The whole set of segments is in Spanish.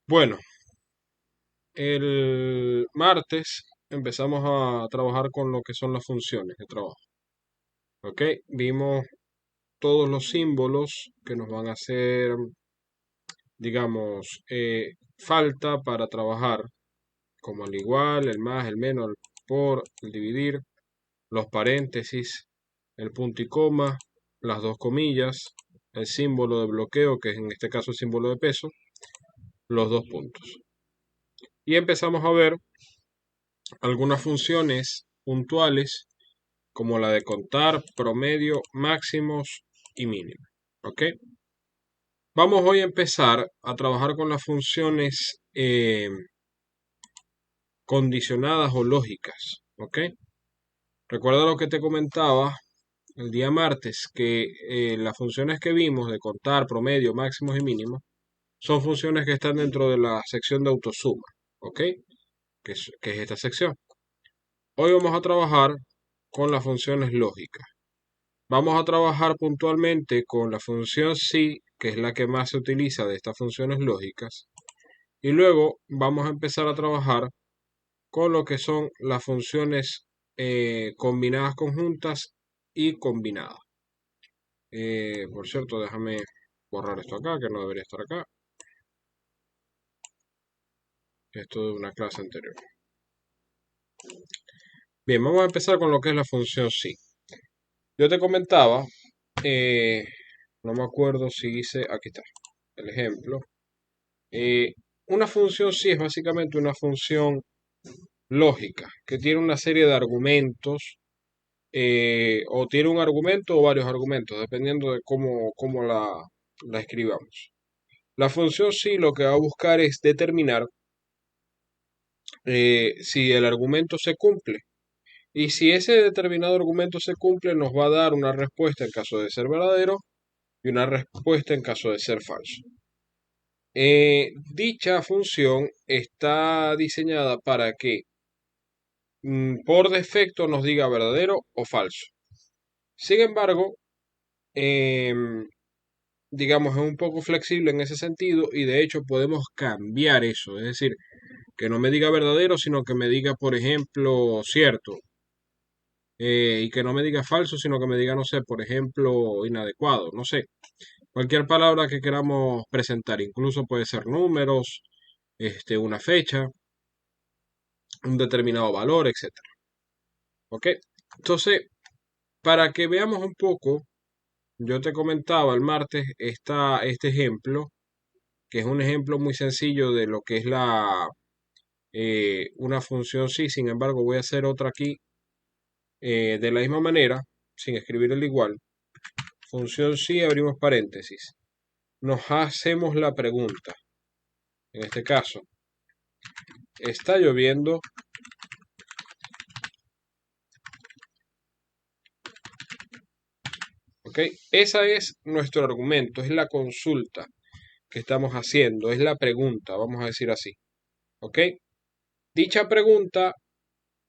Bueno, el martes empezamos a trabajar con lo que son las funciones de trabajo. ¿Ok? Vimos todos los símbolos que nos van a hacer, digamos, falta para trabajar, como el igual, el más, el menos, el por, el dividir, los paréntesis, el punto y coma, las dos comillas, el símbolo de bloqueo, que es en este caso el símbolo de peso, los dos puntos. Y empezamos a ver algunas funciones puntuales como la de contar, promedio, máximos y mínimos. ¿Ok? Vamos hoy a empezar a trabajar con las funciones condicionadas o lógicas. ¿Ok? Recuerda lo que te comentaba el día martes, que las funciones que vimos de contar, promedio, máximos y mínimos son funciones que están dentro de la sección de autosuma. ¿Ok? Que es esta sección. Hoy vamos a trabajar con las funciones lógicas. Vamos a trabajar puntualmente con la función si, que es la que más se utiliza de estas funciones lógicas. Y luego vamos a empezar a trabajar con lo que son las funciones combinadas conjuntas y combinadas. Por cierto, déjame borrar esto acá, que no debería estar acá. Esto de una clase anterior. Bien, vamos a empezar con lo que es la función si. Yo te comentaba, no me acuerdo si hice, aquí está, el ejemplo. Eh, una función sí es básicamente una función lógica que tiene una serie de argumentos o tiene un argumento o varios argumentos, dependiendo de cómo la escribamos. La función sí lo que va a buscar es determinar si el argumento se cumple. Y si ese determinado argumento se cumple, nos va a dar una respuesta en caso de ser verdadero y una respuesta en caso de ser falso. Dicha función está diseñada para que por defecto nos diga verdadero o falso. Sin embargo, digamos, es un poco flexible en ese sentido y de hecho podemos cambiar eso. Es decir, que no me diga verdadero, sino que me diga, por ejemplo, cierto. Y que no me diga falso, sino que me diga, no sé, por ejemplo, inadecuado. No sé. Cualquier palabra que queramos presentar, incluso puede ser números, una fecha, un determinado valor, etcétera. ¿Ok? Entonces, para que veamos un poco, yo te comentaba el martes este ejemplo, que es un ejemplo muy sencillo de lo que es una función sí. Sin embargo, voy a hacer otra aquí de la misma manera, sin escribir el igual. Función sí, abrimos paréntesis. Nos hacemos la pregunta. En este caso, está lloviendo. ¿Ok? Esa es nuestro argumento, es la consulta que estamos haciendo, es la pregunta, vamos a decir así. ¿Ok? Dicha pregunta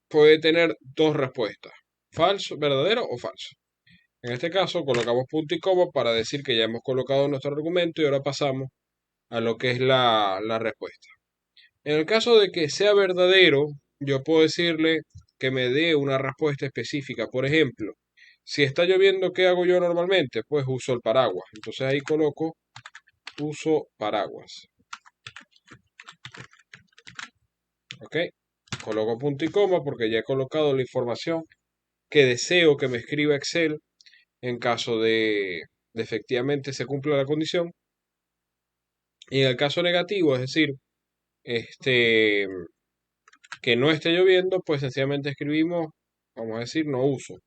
puede tener dos respuestas, falso, verdadero o falso. En este caso colocamos punto y coma para decir que ya hemos colocado nuestro argumento y ahora pasamos a lo que es la respuesta. En el caso de que sea verdadero, yo puedo decirle que me dé una respuesta específica. Por ejemplo, si está lloviendo, ¿qué hago yo normalmente? Pues uso el paraguas. Entonces ahí coloco uso paraguas. ¿Ok? Coloco punto y coma porque ya he colocado la información que deseo que me escriba Excel en caso de efectivamente se cumpla la condición. Y en el caso negativo, es decir, que no esté lloviendo, pues sencillamente escribimos, vamos a decir, no uso.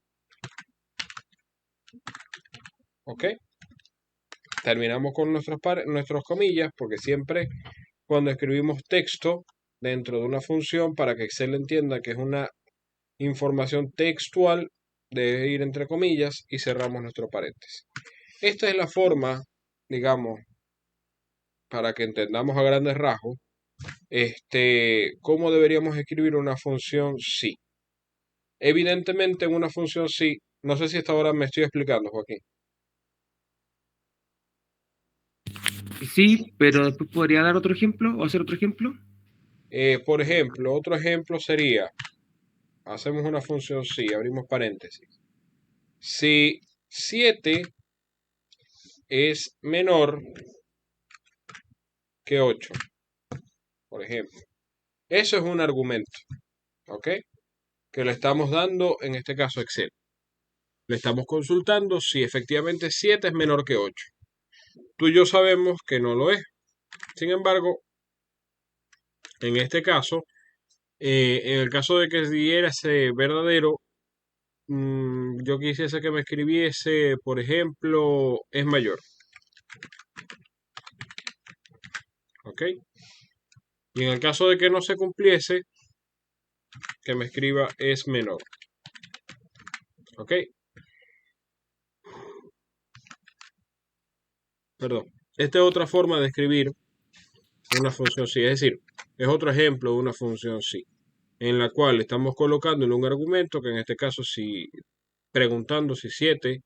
¿Ok? Terminamos con nuestros comillas, porque siempre cuando escribimos texto dentro de una función, para que Excel entienda que es una información textual, debe ir entre comillas y cerramos nuestro paréntesis. Esta es la forma, digamos, para que entendamos a grandes rasgos, ¿Cómo deberíamos escribir una función sí? Evidentemente en una función sí, no sé si hasta ahora me estoy explicando, Joaquín. Sí, pero después podría dar otro ejemplo o hacer otro ejemplo. Por ejemplo, otro ejemplo sería, hacemos una función sí, abrimos paréntesis. Si 7 es menor que 8, por ejemplo. Eso es un argumento, ¿ok? Que le estamos dando, en este caso, a Excel. Le estamos consultando si efectivamente 7 es menor que 8. Tú y yo sabemos que no lo es. Sin embargo, en este caso, en el caso de que diera ese verdadero, yo quisiese que me escribiese, por ejemplo, es mayor, ¿ok? Y en el caso de que no se cumpliese, que me escriba es menor, ¿ok? Perdón. Esta es otra forma de escribir una función sí, es decir, es otro ejemplo de una función sí, en la cual estamos colocando en un argumento que en este caso si preguntando si 7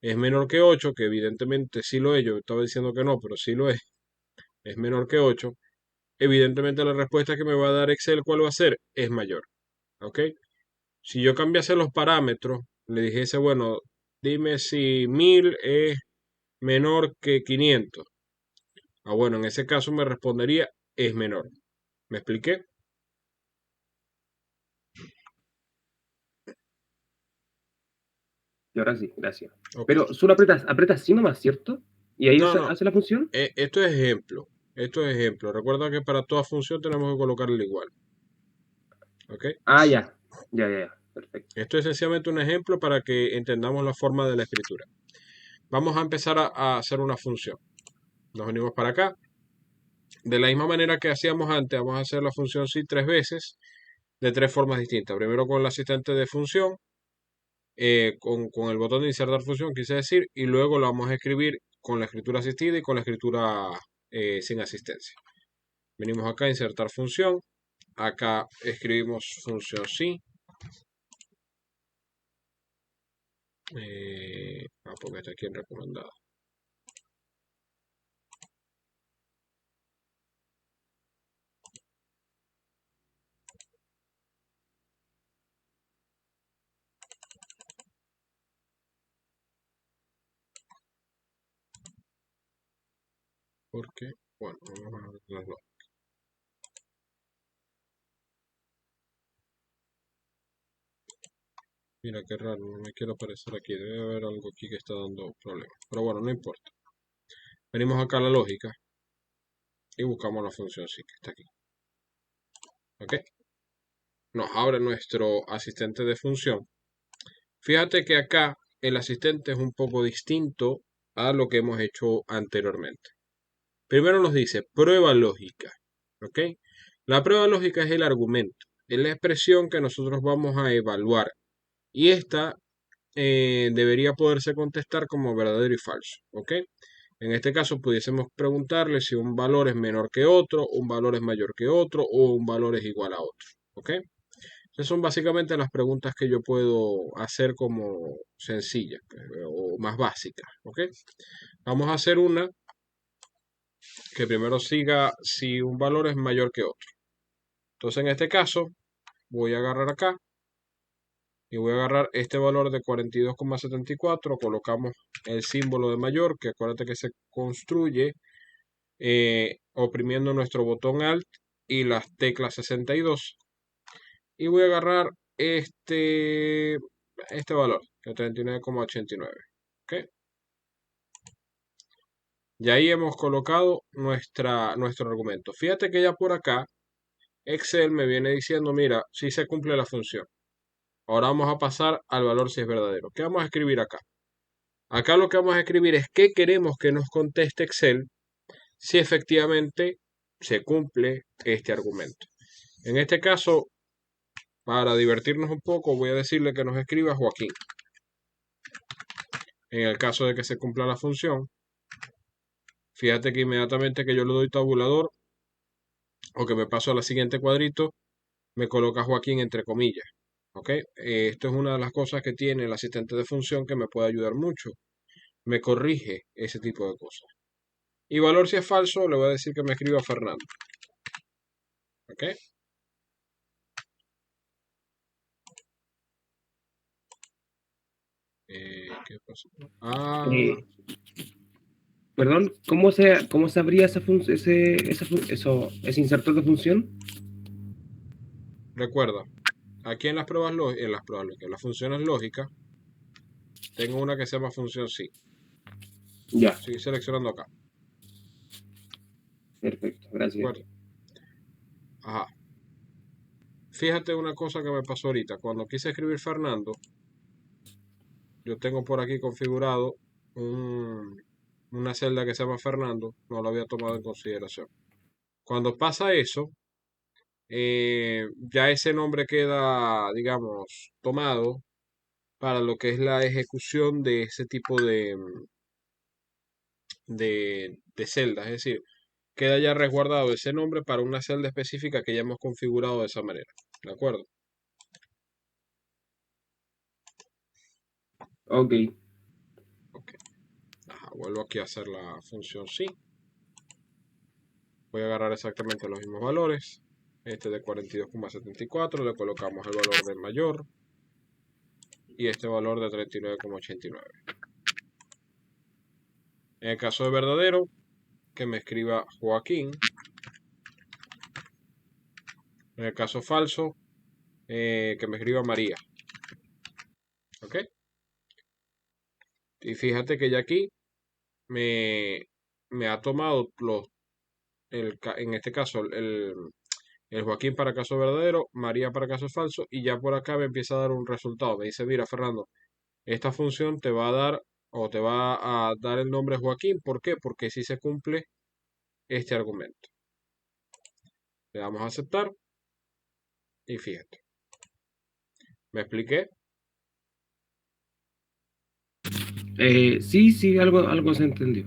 es menor que 8, que evidentemente sí lo es, yo estaba diciendo que no, pero sí lo es menor que 8, evidentemente la respuesta que me va a dar Excel, ¿cuál va a ser? Es mayor, ¿ok? Si yo cambiase los parámetros, le dijese, bueno, dime si 1000 es menor que 500. Ah, bueno, en ese caso me respondería es menor. ¿Me expliqué? Y ahora sí, gracias. Ok. Pero solo apretas sí nomás, ¿cierto? Y ahí No, no, hace la función. esto es ejemplo. Esto es ejemplo. Recuerda que para toda función tenemos que colocarle igual. ¿Ok? Ah, ya. Ya, ya, ya. Perfecto. Esto es sencillamente un ejemplo para que entendamos la forma de la escritura. Vamos a empezar a hacer una función. Nos venimos para acá. De la misma manera que hacíamos antes, vamos a hacer la función sí 3 veces, de 3 formas distintas. Primero con el asistente de función, con el botón de insertar función, quise decir, y luego lo vamos a escribir con la escritura asistida y con la escritura sin asistencia. Venimos acá a insertar función. Acá escribimos función sí. Porque está aquí en recomendado. Porque, bueno, vamos a ver las dos. Mira qué raro, no me quiero aparecer aquí. Debe haber algo aquí que está dando problemas. Pero bueno, no importa. Venimos acá a la lógica y buscamos la función sí que está aquí. ¿Ok? Nos abre nuestro asistente de función. Fíjate que acá el asistente es un poco distinto a lo que hemos hecho anteriormente. Primero nos dice prueba lógica. ¿Ok? La prueba lógica es el argumento, es la expresión que nosotros vamos a evaluar. Y esta debería poderse contestar como verdadero y falso. ¿Ok? En este caso pudiésemos preguntarle si un valor es menor que otro, un valor es mayor que otro o un valor es igual a otro. ¿Ok? Esas son básicamente las preguntas que yo puedo hacer como sencillas o más básicas. ¿Ok? Vamos a hacer una que primero siga si un valor es mayor que otro. Entonces en este caso voy a agarrar acá y voy a agarrar este valor de 42,74, colocamos el símbolo de mayor, que acuérdate que se construye oprimiendo nuestro botón Alt y las teclas 62. Y voy a agarrar este valor, de 39,89. ¿Ok? Y ahí hemos colocado nuestro argumento. Fíjate que ya por acá Excel me viene diciendo, mira, si se cumple la función. Ahora vamos a pasar al valor si es verdadero. ¿Qué vamos a escribir acá? Acá lo que vamos a escribir es qué queremos que nos conteste Excel si efectivamente se cumple este argumento. En este caso, para divertirnos un poco, voy a decirle que nos escriba Joaquín. En el caso de que se cumpla la función, fíjate que inmediatamente que yo le doy tabulador, o que me paso a la siguiente cuadrito, me coloca Joaquín entre comillas. ¿Ok? Esto es una de las cosas que tiene el asistente de función que me puede ayudar mucho. Me corrige ese tipo de cosas. Y valor si es falso, le voy a decir que me escriba Fernando. ¿Ok? ¿Qué pasó? Ah, Eh, Perdón, cómo se abría ese insertor de función? recuerda, aquí en las pruebas, en las funciones lógicas, tengo una que se llama función sí. Ya, Estoy seleccionando acá. perfecto, ¿De gracias. acuerdo? Ajá. Fíjate una cosa que me pasó ahorita. Cuando quise escribir Fernando, yo tengo por aquí configurado una celda que se llama Fernando. No lo había tomado en consideración. Cuando pasa eso, ya ese nombre queda, digamos, tomado para lo que es la ejecución de ese tipo de celdas. Es decir, queda ya resguardado ese nombre para una celda específica que ya hemos configurado de esa manera. ¿De acuerdo? Ok, Ok. Ajá, vuelvo aquí a hacer la función sí. Voy a agarrar exactamente los mismos valores. Este de 42,74, le colocamos el valor de mayor y este valor de 39,89. En el caso de verdadero, que me escriba Joaquín. En el caso falso, que me escriba María. ¿Ok? Y fíjate que ya aquí me, me ha tomado en este caso el Joaquín para caso verdadero, María para caso falso, y ya por acá me empieza a dar un resultado. Me dice, mira, Fernando, esta función te va a dar o te va a dar el nombre Joaquín. ¿Por qué? Porque si se cumple este argumento. Le damos a aceptar y fíjate. ¿Me expliqué? sí, sí, algo se entendió.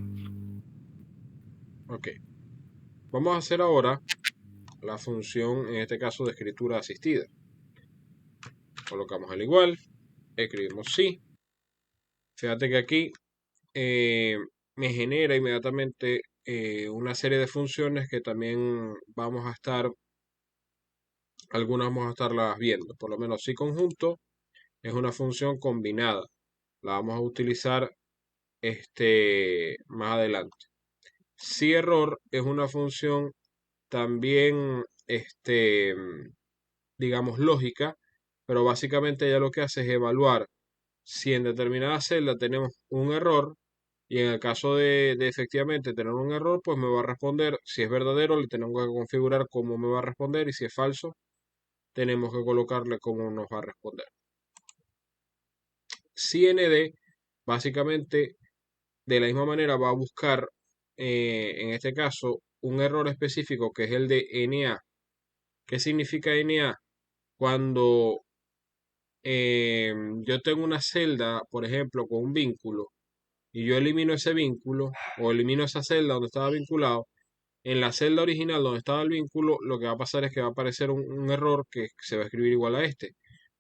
Ok. Vamos a hacer ahora la función, en este caso, de escritura asistida. Colocamos el igual, escribimos sí. Fíjate que aquí eh, me genera inmediatamente una serie de funciones que también algunas vamos a estarlas viendo. Por lo menos si conjunto es una función combinada. La vamos a utilizar más adelante. Si error es una función también, digamos, lógica, pero básicamente ya lo que hace es evaluar si en determinada celda tenemos un error y en el caso de efectivamente tener un error, pues me va a responder, si es verdadero, le tenemos que configurar cómo me va a responder y si es falso, tenemos que colocarle cómo nos va a responder. Si nd, básicamente, de la misma manera va a buscar, en este caso, un error específico que es el de NA. ¿Qué significa NA? Cuando yo tengo una celda, por ejemplo, con un vínculo, y yo elimino ese vínculo o elimino esa celda donde estaba vinculado, en la celda original donde estaba el vínculo, lo que va a pasar es que va a aparecer un error que se va a escribir igual a este,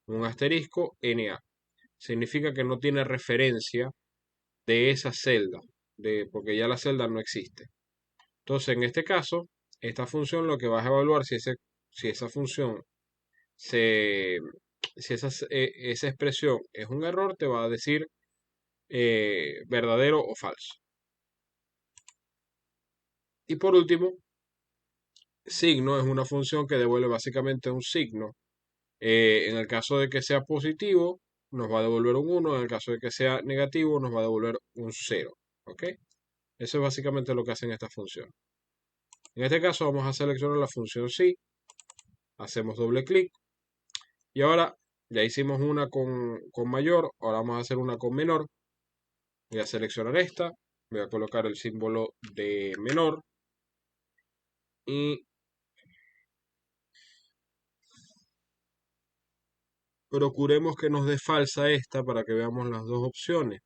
un asterisco NA. Significa que no tiene referencia de esa celda, porque ya la celda no existe. Entonces, en este caso, esta función lo que vas a evaluar si esa función se, si esa expresión es un error, te va a decir verdadero o falso. Y por último, signo es una función que devuelve básicamente un signo. En el caso de que sea positivo, nos va a devolver un 1. En el caso de que sea negativo, nos va a devolver un 0. ¿Ok? Eso es básicamente lo que hacen estas funciones. En este caso vamos a seleccionar la función sí. Hacemos doble clic. Y ahora ya hicimos una con mayor. Ahora vamos a hacer una con menor. Voy a seleccionar esta. Voy a colocar el símbolo de menor. Y procuremos que nos dé falsa esta para que veamos las dos opciones.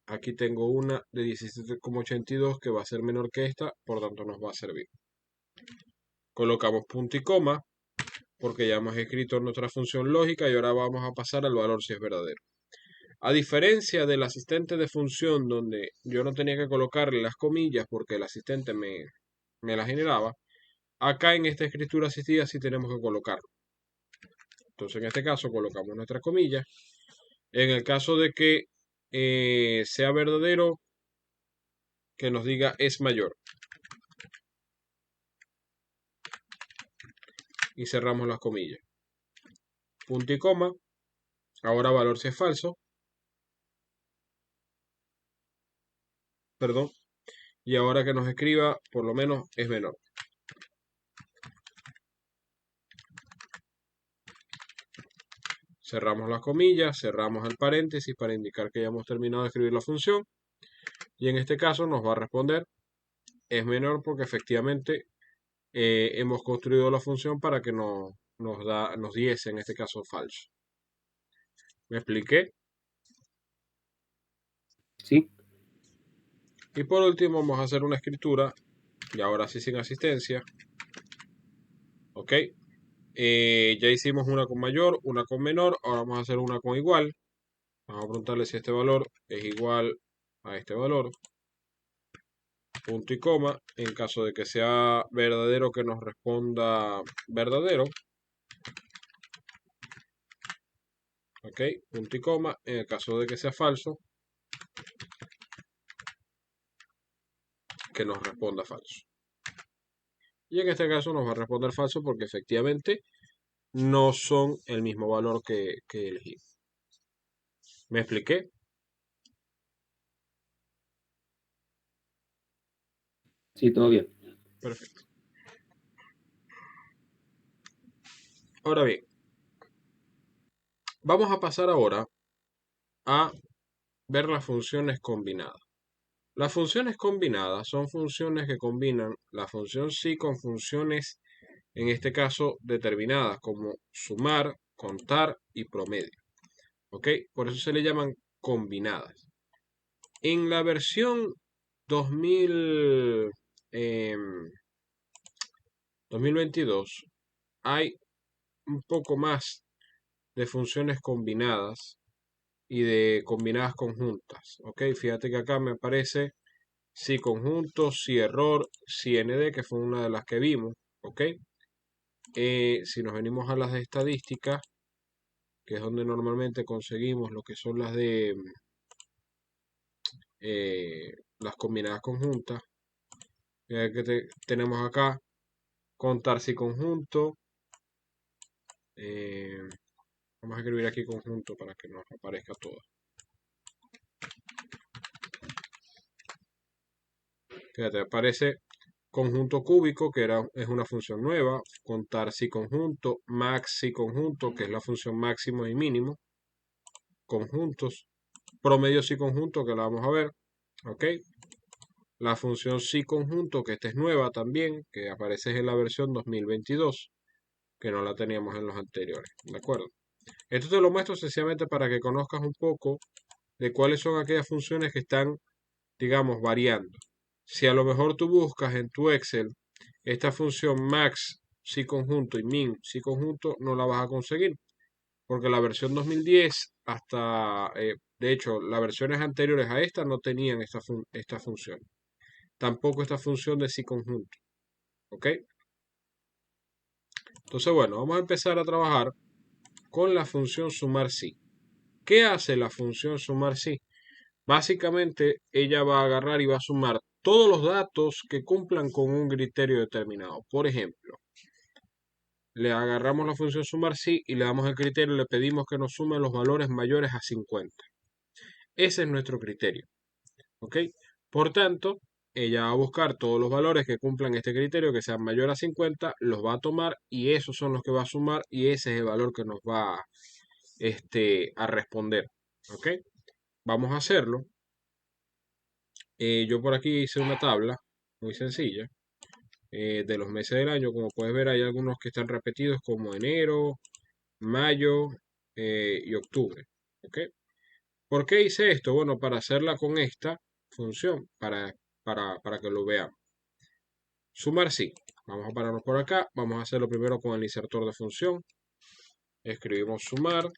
Aquí tengo una de 17,82 que va a ser menor que esta, por tanto nos va a servir. Colocamos punto y coma, porque ya hemos escrito nuestra función lógica y ahora vamos a pasar al valor si es verdadero. A diferencia del asistente de función donde yo no tenía que colocarle las comillas porque el asistente me las generaba, acá en esta escritura asistida sí tenemos que colocarlo. Entonces en este caso colocamos nuestras comillas. En el caso de que sea verdadero, que nos diga es mayor. Y cerramos las comillas. Punto y coma. Ahora valor si es falso. Perdón. Y ahora que nos escriba, por lo menos es menor. Cerramos las comillas, cerramos el paréntesis para indicar que ya hemos terminado de escribir la función. Y en este caso nos va a responder es menor porque efectivamente hemos construido la función para que nos diese en este caso falso. ¿Me expliqué? Sí, Y por último vamos a hacer una escritura, y ahora sí sin asistencia. ¿Ok? Ya hicimos una con mayor, una con menor, ahora vamos a hacer una con igual. Vamos a preguntarle si este valor es igual a este valor. Punto y coma. En caso de que sea verdadero, que nos responda verdadero. ¿Ok? Punto y coma. En el caso de que sea falso, que nos responda falso. Y en este caso nos va a responder falso porque efectivamente no son el mismo valor que elegí. ¿Me expliqué? sí, todo bien. Perfecto. Ahora bien, vamos a pasar ahora a ver las funciones combinadas. Las funciones combinadas son funciones que combinan la función sí con funciones, en este caso, determinadas, como sumar, contar y promedio. ¿Ok? Por eso se le llaman combinadas. En la versión 2000, 2022 hay un poco más de funciones combinadas y de combinadas conjuntas. ¿Ok? Fíjate que acá me aparece si conjunto, si error, si nd, que fue una de las que vimos. ¿Ok? Si nos venimos a las de estadísticas, que es donde normalmente conseguimos lo que son las de las combinadas conjuntas, tenemos acá contar si conjunto. eh, Vamos a escribir aquí conjunto para que nos aparezca todo. Fíjate, aparece conjunto cúbico, que es una función nueva, contar si conjunto, max si conjunto, que es la función máximo y mínimo, conjuntos, promedio si conjunto, que la vamos a ver, ¿ok? La función si conjunto, que esta es nueva también, que aparece en la versión 2022, que no la teníamos en los anteriores, ¿de acuerdo? Esto te lo muestro sencillamente para que conozcas un poco de cuáles son aquellas funciones que están, digamos, variando. Si a lo mejor tú buscas en tu Excel esta función max si conjunto y min si conjunto, no la vas a conseguir, porque la versión 2010 hasta, de hecho, las versiones anteriores a esta no tenían esta función. Tampoco esta función de si conjunto. ¿Ok? Entonces, bueno, vamos a empezar a trabajar con la función sumar si. ¿Qué hace la función sumar si? Básicamente, ella va a agarrar y va a sumar todos los datos que cumplan con un criterio determinado. Por ejemplo, le agarramos la función sumar sí y le damos el criterio y le pedimos que nos sume los valores mayores a 50. Ese es nuestro criterio. ¿Ok? Por tanto, ella va a buscar todos los valores que cumplan este criterio, que sean mayores a 50, los va a tomar y esos son los que va a sumar y ese es el valor que nos va a responder. ¿Ok? Vamos a hacerlo. Yo por aquí hice una tabla muy sencilla de los meses del año. Como puedes ver, hay algunos que están repetidos como enero, mayo y octubre. ¿Ok? ¿Por qué hice esto? Bueno, para hacerla con esta función, para que lo veamos. Sumar sí. Vamos a pararnos por acá. Vamos a hacerlo primero con el insertor de función. Escribimos sumar.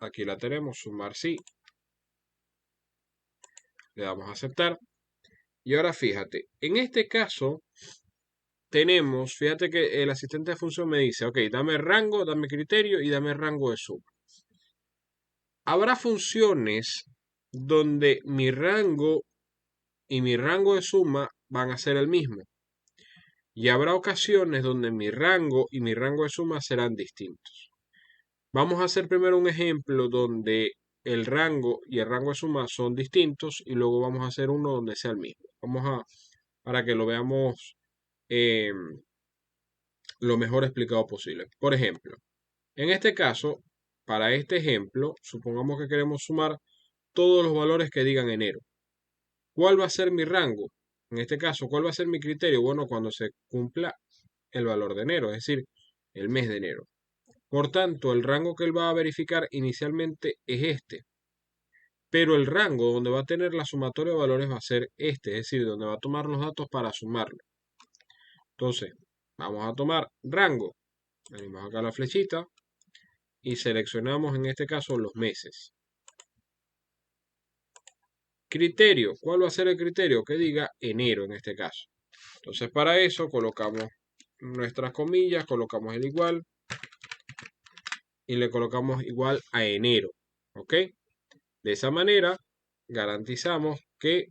Aquí la tenemos, sumar sí. Le damos a aceptar. Y ahora fíjate, en este caso tenemos, fíjate que el asistente de función me dice, ok, dame rango, dame criterio y dame rango de suma. Habrá funciones donde mi rango y mi rango de suma van a ser el mismo. Y habrá ocasiones donde mi rango y mi rango de suma serán distintos. Vamos a hacer primero un ejemplo donde el rango y el rango de suma son distintos y luego vamos a hacer uno donde sea el mismo. Para que lo veamos eh, lo mejor explicado posible. Por ejemplo, en este caso, para este ejemplo, supongamos que queremos sumar todos los valores que digan enero. ¿Cuál va a ser mi rango? En este caso, ¿cuál va a ser mi criterio? Bueno, cuando se cumpla el valor de enero, es decir, el mes de enero. Por tanto, el rango que él va a verificar inicialmente es este, pero el rango donde va a tener la sumatoria de valores va a ser este, es decir, donde va a tomar los datos para sumarlo. Entonces, vamos a tomar rango. Venimos acá a la flechita y seleccionamos en este caso los meses. Criterio, ¿cuál va a ser el criterio? Que diga enero en este caso. Entonces, para eso colocamos nuestras comillas, colocamos el igual y le colocamos igual a enero. ¿Ok? De esa manera garantizamos que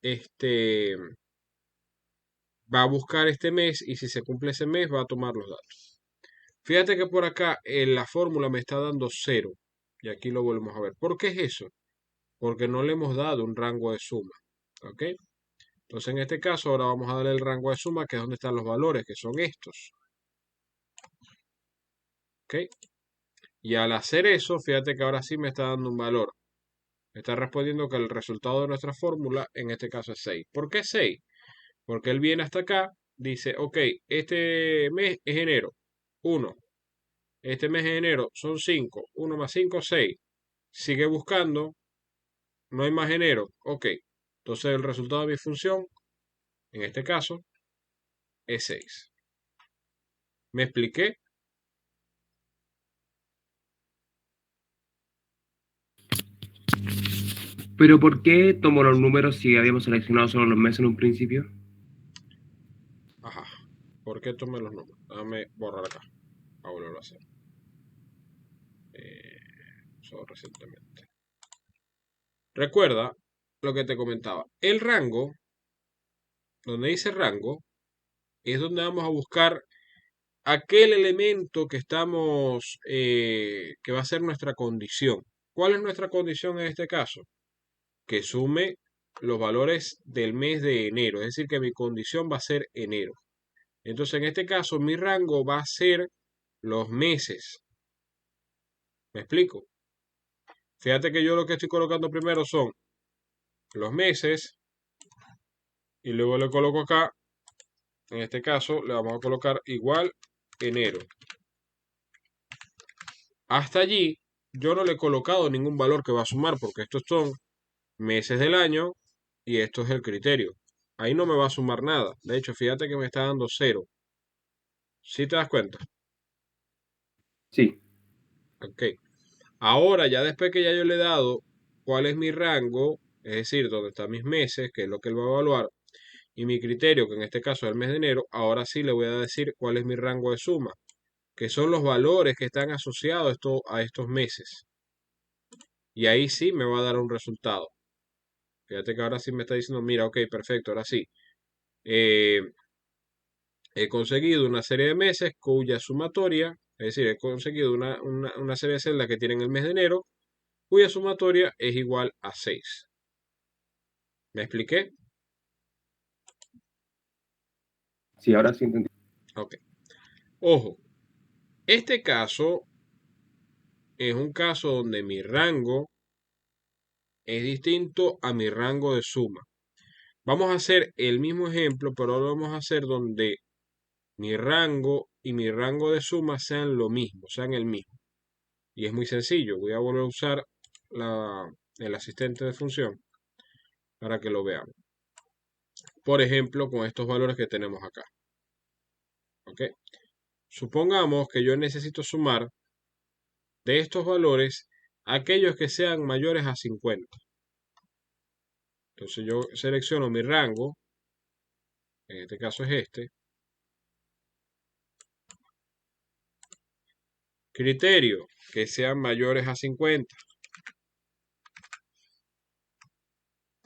este va a buscar este mes y si se cumple ese mes va a tomar los datos. Fíjate que por acá en la fórmula me está dando 0 y aquí lo volvemos a ver. ¿Por qué es eso? Porque no le hemos dado un rango de suma. ¿Ok? Entonces en este caso ahora vamos a darle el rango de suma que es donde están los valores que son estos. ¿Ok? Y al hacer eso, fíjate que ahora sí me está dando un valor. Me está respondiendo que el resultado de nuestra fórmula en este caso es 6. ¿Por qué 6? Porque él viene hasta acá, dice, ok, este mes es enero, 1. Este mes es enero, son 5. 1 más 5, 6. Sigue buscando, no hay más enero, ok. Entonces el resultado de mi función, en este caso, es 6. ¿Me expliqué? Pero ¿por qué tomo los números si habíamos seleccionado solo los meses en un principio? Ajá. ¿Por qué tomé los números? Déjame borrar acá. A volverlo a hacer. Solo recientemente. Recuerda lo que te comentaba. El rango, donde dice rango, es donde vamos a buscar aquel elemento que estamos, que va a ser nuestra condición. ¿Cuál es nuestra condición en este caso? Que sume los valores del mes de enero, es decir, que mi condición va a ser enero. Entonces, en este caso, mi rango va a ser los meses. ¿Me explico? Fíjate que yo lo que estoy colocando primero son los meses y luego le coloco acá, en este caso, le vamos a colocar igual enero. Hasta allí yo no le he colocado ningún valor que va a sumar porque estos son meses del año y esto es el criterio. Ahí no me va a sumar nada. De hecho, fíjate que me está dando 0. ¿Sí te das cuenta? Sí. Ok. Ahora, ya después que ya yo le he dado cuál es mi rango, es decir, dónde están mis meses, que es lo que él va a evaluar, y mi criterio, que en este caso es el mes de enero, ahora sí le voy a decir cuál es mi rango de suma, que son los valores que están asociados a estos meses. Y ahí sí me va a dar un resultado. Fíjate que ahora sí me está diciendo, mira, ok, perfecto, ahora sí. Eh, he conseguido una serie de meses cuya sumatoria, es decir, he conseguido una serie de celdas que tienen el mes de enero, cuya sumatoria es igual a 6. ¿Me expliqué? Sí, ahora sí entendí. Ok. Ojo, este caso es un caso donde mi rango es distinto a mi rango de suma. Vamos a hacer el mismo ejemplo, pero ahora vamos a hacer donde mi rango y mi rango de suma sean lo mismo, sean el mismo. Y es muy sencillo. Voy a volver a usar el asistente de función para que lo veamos. Por ejemplo, con estos valores que tenemos acá. ¿Ok? Supongamos que yo necesito sumar de estos valores aquellos que sean mayores a 50. Entonces yo selecciono mi rango, en este caso es este. Criterio, que sean mayores a 50.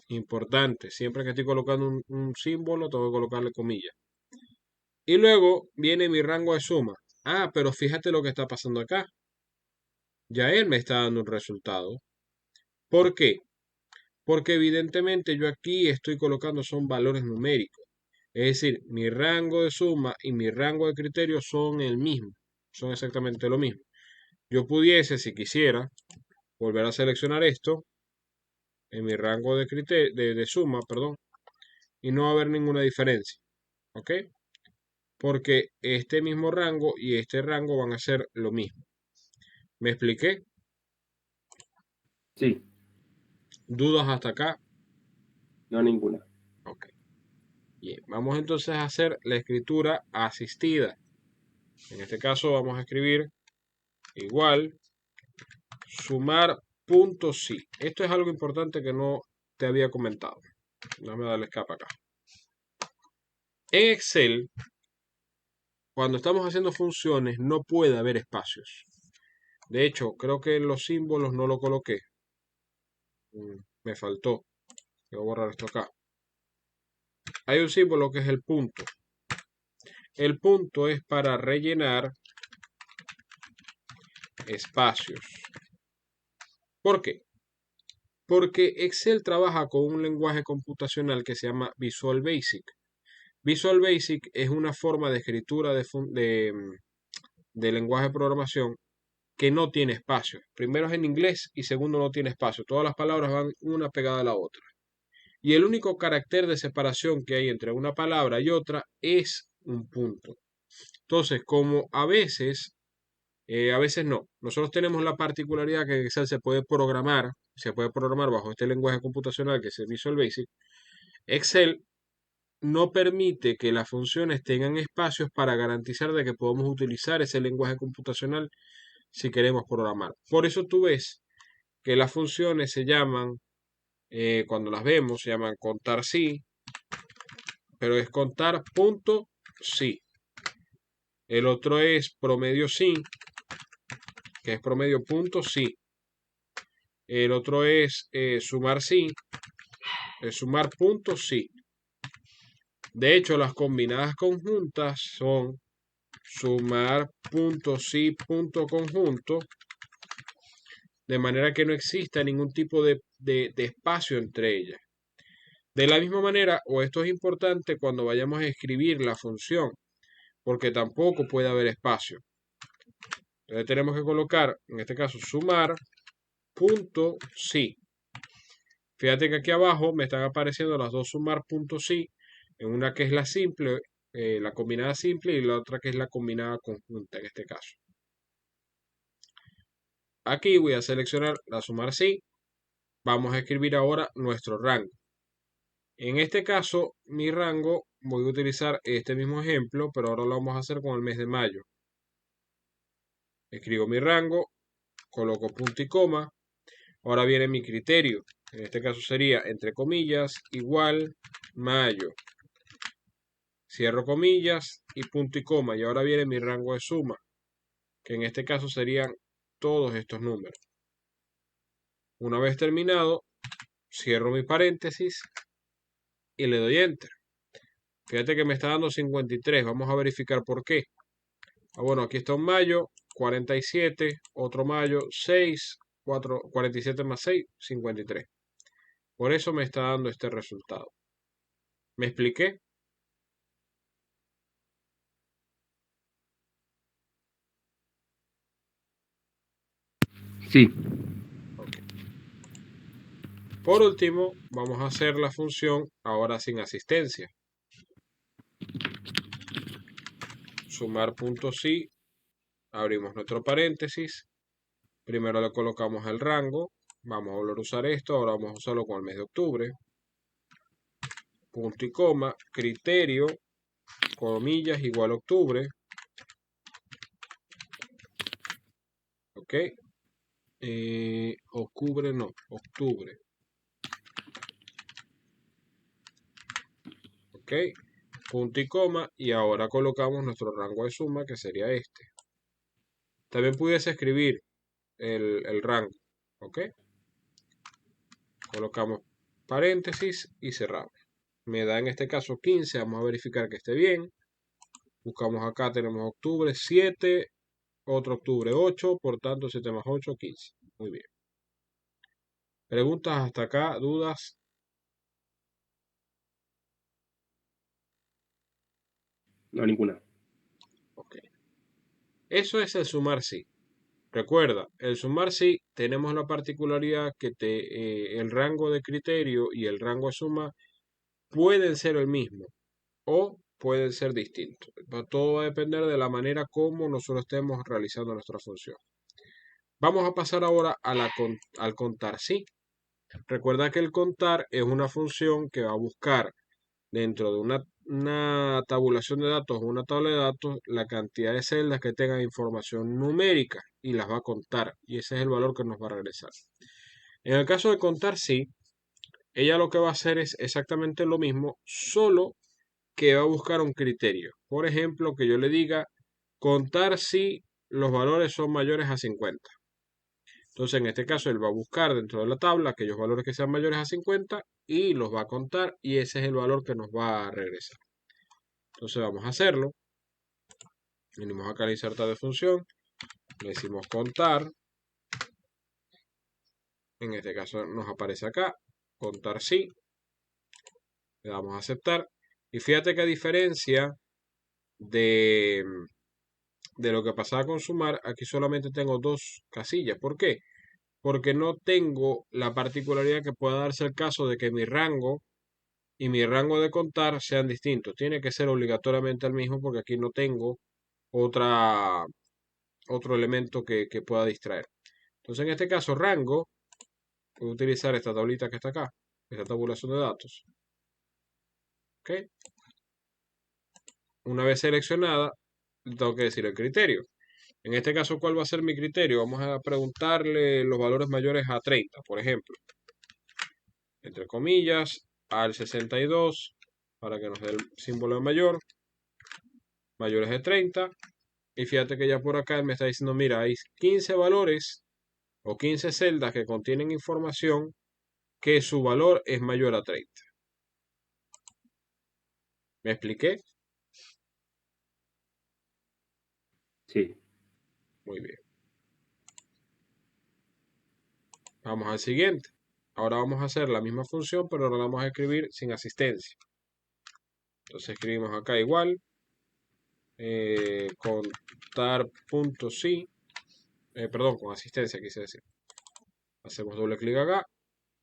Importante, siempre que estoy colocando un símbolo, tengo que colocarle comillas. Y luego viene mi rango de suma. Ah, pero fíjate lo que está pasando acá. Ya él me está dando un resultado. ¿Por qué? Porque evidentemente yo aquí estoy colocando son valores numéricos. Es decir, mi rango de suma y mi rango de criterio son el mismo. Son exactamente lo mismo. Yo pudiese, si quisiera, volver a seleccionar esto en mi rango de criterio, de suma, perdón, y no va a haber ninguna diferencia. ¿Ok? Porque este mismo rango y este rango van a ser lo mismo. ¿Me expliqué? Sí, ¿Dudas hasta acá? no ninguna. Ok. Bien, vamos entonces a hacer la escritura asistida. En este caso vamos a escribir igual sumar punto sí. Esto es algo importante que no te había comentado. Déjame darle escape acá. En Excel, cuando estamos haciendo funciones, no puede haber espacios. De hecho, creo que en los símbolos no lo coloqué. Me faltó. Voy a borrar esto acá. Hay un símbolo que es el punto. El punto es para rellenar espacios. ¿Por qué? Porque Excel trabaja con un lenguaje computacional que se llama Visual Basic. Visual Basic es una forma de escritura de lenguaje de programación que no tiene espacio. Primero es en inglés y segundo no tiene espacio. Todas las palabras van una pegada a la otra. Y el único carácter de separación que hay entre una palabra y otra es un punto. Entonces, como a veces no. Nosotros tenemos la particularidad que en Excel se puede programar bajo este lenguaje computacional que es el Visual Basic. Excel no permite que las funciones tengan espacios para garantizar de que podamos utilizar ese lenguaje computacional si queremos programar. Por eso tú ves que las funciones se llaman, cuando las vemos, se llaman contar sí, pero es contar punto sí. El otro es promedio sí, que es promedio punto sí. El otro es sumar sí, sumar puntos sí. De hecho, las combinadas conjuntas son sumar punto sí, punto conjunto, de manera que no exista ningún tipo de espacio entre ellas. De la misma manera, o esto es importante cuando vayamos a escribir la función, porque tampoco puede haber espacio. Entonces tenemos que colocar, en este caso, sumar punto sí. Fíjate que aquí abajo me están apareciendo las dos sumar puntos sí, en una que es la simple, la combinada simple, y la otra que es la combinada conjunta en este caso. Aquí voy a seleccionar la sumar sí. Vamos a escribir ahora nuestro rango. En este caso, mi rango, voy a utilizar este mismo ejemplo, pero ahora lo vamos a hacer con el mes de mayo. Escribo mi rango, coloco punto y coma. Ahora viene mi criterio. En este caso sería, entre comillas, igual mayo. Cierro comillas y punto y coma. Y ahora viene mi rango de suma, que en este caso serían todos estos números. Una vez terminado, cierro mi paréntesis y le doy Enter. Fíjate que me está dando 53. Vamos a verificar por qué. Bueno, aquí está un mayo, 47, otro mayo, 6, 4, 47 más 6, 53. Por eso me está dando este resultado. ¿Me expliqué? Sí, Okay. Por último, vamos a hacer la función ahora sin asistencia. Sumar puntos sí, abrimos nuestro paréntesis. Primero le colocamos el rango. Vamos a volver a usar esto. Ahora vamos a usarlo con el mes de octubre. punto y coma, criterio, comillas, igual a octubre. Ok. Octubre no, octubre. Ok. Punto y coma. Y ahora colocamos nuestro rango de suma, que sería este. También pudiese escribir el rango. Ok. Colocamos paréntesis y cerramos. Me da en este caso 15. Vamos a verificar que esté bien. Buscamos acá, tenemos octubre 7, otro octubre 8, por tanto 7 más 8, 15. Muy bien. ¿Preguntas hasta acá? ¿Dudas? No, ninguna. Ok. Eso es el sumar sí. Recuerda, el sumar sí tenemos la particularidad que el rango de criterio y el rango de suma pueden ser el mismo o pueden ser distintos. Todo va a depender de la manera como nosotros estemos realizando nuestra función. Vamos a pasar ahora al contar sí. Recuerda que el contar es una función que va a buscar dentro de una tabulación de datos o una tabla de datos la cantidad de celdas que tengan información numérica y las va a contar. Y ese es el valor que nos va a regresar. En el caso de contar sí, ella lo que va a hacer es exactamente lo mismo, solo que va a buscar un criterio. Por ejemplo, que yo le diga contar si los valores son mayores a 50. Entonces, en este caso, él va a buscar dentro de la tabla aquellos valores que sean mayores a 50 y los va a contar y ese es el valor que nos va a regresar. Entonces, vamos a hacerlo. Venimos acá a insertar de función. Le decimos contar. En este caso nos aparece acá. Contar sí. Le damos a aceptar. Y fíjate que a diferencia de, de lo que pasaba con sumar, aquí solamente tengo dos casillas. ¿Por qué? Porque no tengo la particularidad que pueda darse el caso de que mi rango y mi rango de contar sean distintos. Tiene que ser obligatoriamente el mismo porque aquí no tengo otra, otro elemento que pueda distraer. Entonces, en este caso, rango, voy a utilizar esta tablita que está acá, esta tabulación de datos. ¿Ok? Una vez seleccionada, tengo que decir el criterio. En este caso, ¿cuál va a ser mi criterio? Vamos a preguntarle los valores mayores a 30, por ejemplo. Entre comillas, al 62, para que nos dé el símbolo de mayor, mayores de 30. Y fíjate que ya por acá me está diciendo, mira, hay 15 valores o 15 celdas que contienen información que su valor es mayor a 30. ¿Me expliqué? Sí. Muy bien. Vamos al siguiente. Ahora vamos a hacer la misma función, pero ahora la vamos a escribir sin asistencia. Entonces escribimos acá igual. Contar.sí. Perdón, con asistencia quise decir. Hacemos doble clic acá.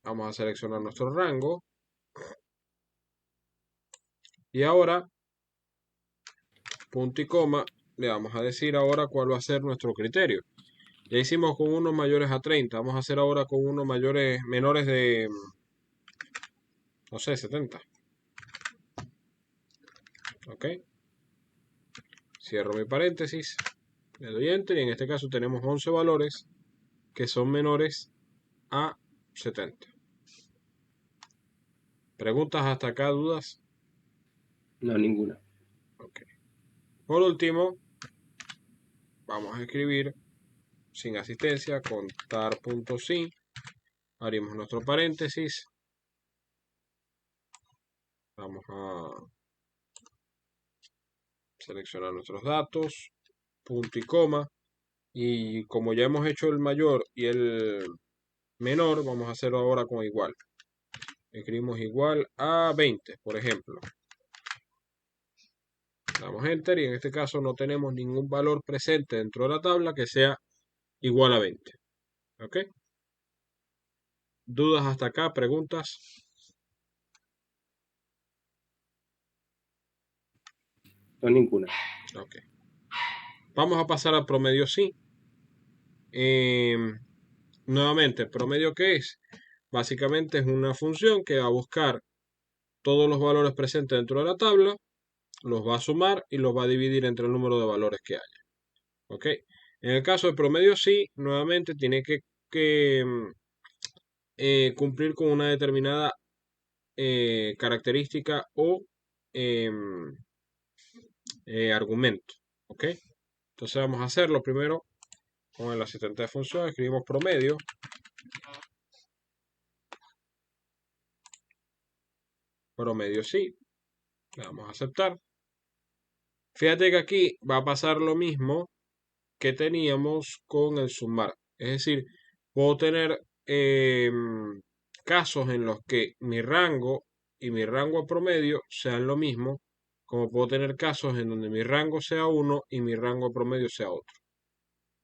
Vamos a seleccionar nuestro rango. Y ahora, punto y coma, le vamos a decir ahora cuál va a ser nuestro criterio. Ya hicimos con unos mayores a 30. Vamos a hacer ahora con unos menores de, no sé, 70. Ok. Cierro mi paréntesis. Le doy enter y en este caso tenemos 11 valores que son menores a 70. ¿Preguntas hasta acá? ¿Dudas? No, ninguna. Ok. Por último, vamos a escribir sin asistencia contar.sí. Abrimos nuestro paréntesis. Vamos a seleccionar nuestros datos, punto y coma. Y como ya hemos hecho el mayor y el menor, vamos a hacerlo ahora con igual. Escribimos igual a 20, por ejemplo. Damos enter y en este caso no tenemos ningún valor presente dentro de la tabla que sea igual a 20. ¿Ok? ¿Dudas hasta acá? ¿Preguntas? No, ninguna. Ok. Vamos a pasar al promedio sí. Nuevamente, ¿promedio qué es? Básicamente es una función que va a buscar todos los valores presentes dentro de la tabla, los va a sumar y los va a dividir entre el número de valores que haya. ¿Ok? En el caso del promedio sí, nuevamente tiene que cumplir con una determinada característica o em, argumento. ¿Ok? Entonces vamos a hacerlo primero con el asistente de función. Escribimos promedio. Promedio sí. Le damos a aceptar. Fíjate que aquí va a pasar lo mismo que teníamos con el sumar. Es decir, puedo tener casos en los que mi rango y mi rango promedio sean lo mismo, como puedo tener casos en donde mi rango sea uno y mi rango promedio sea otro.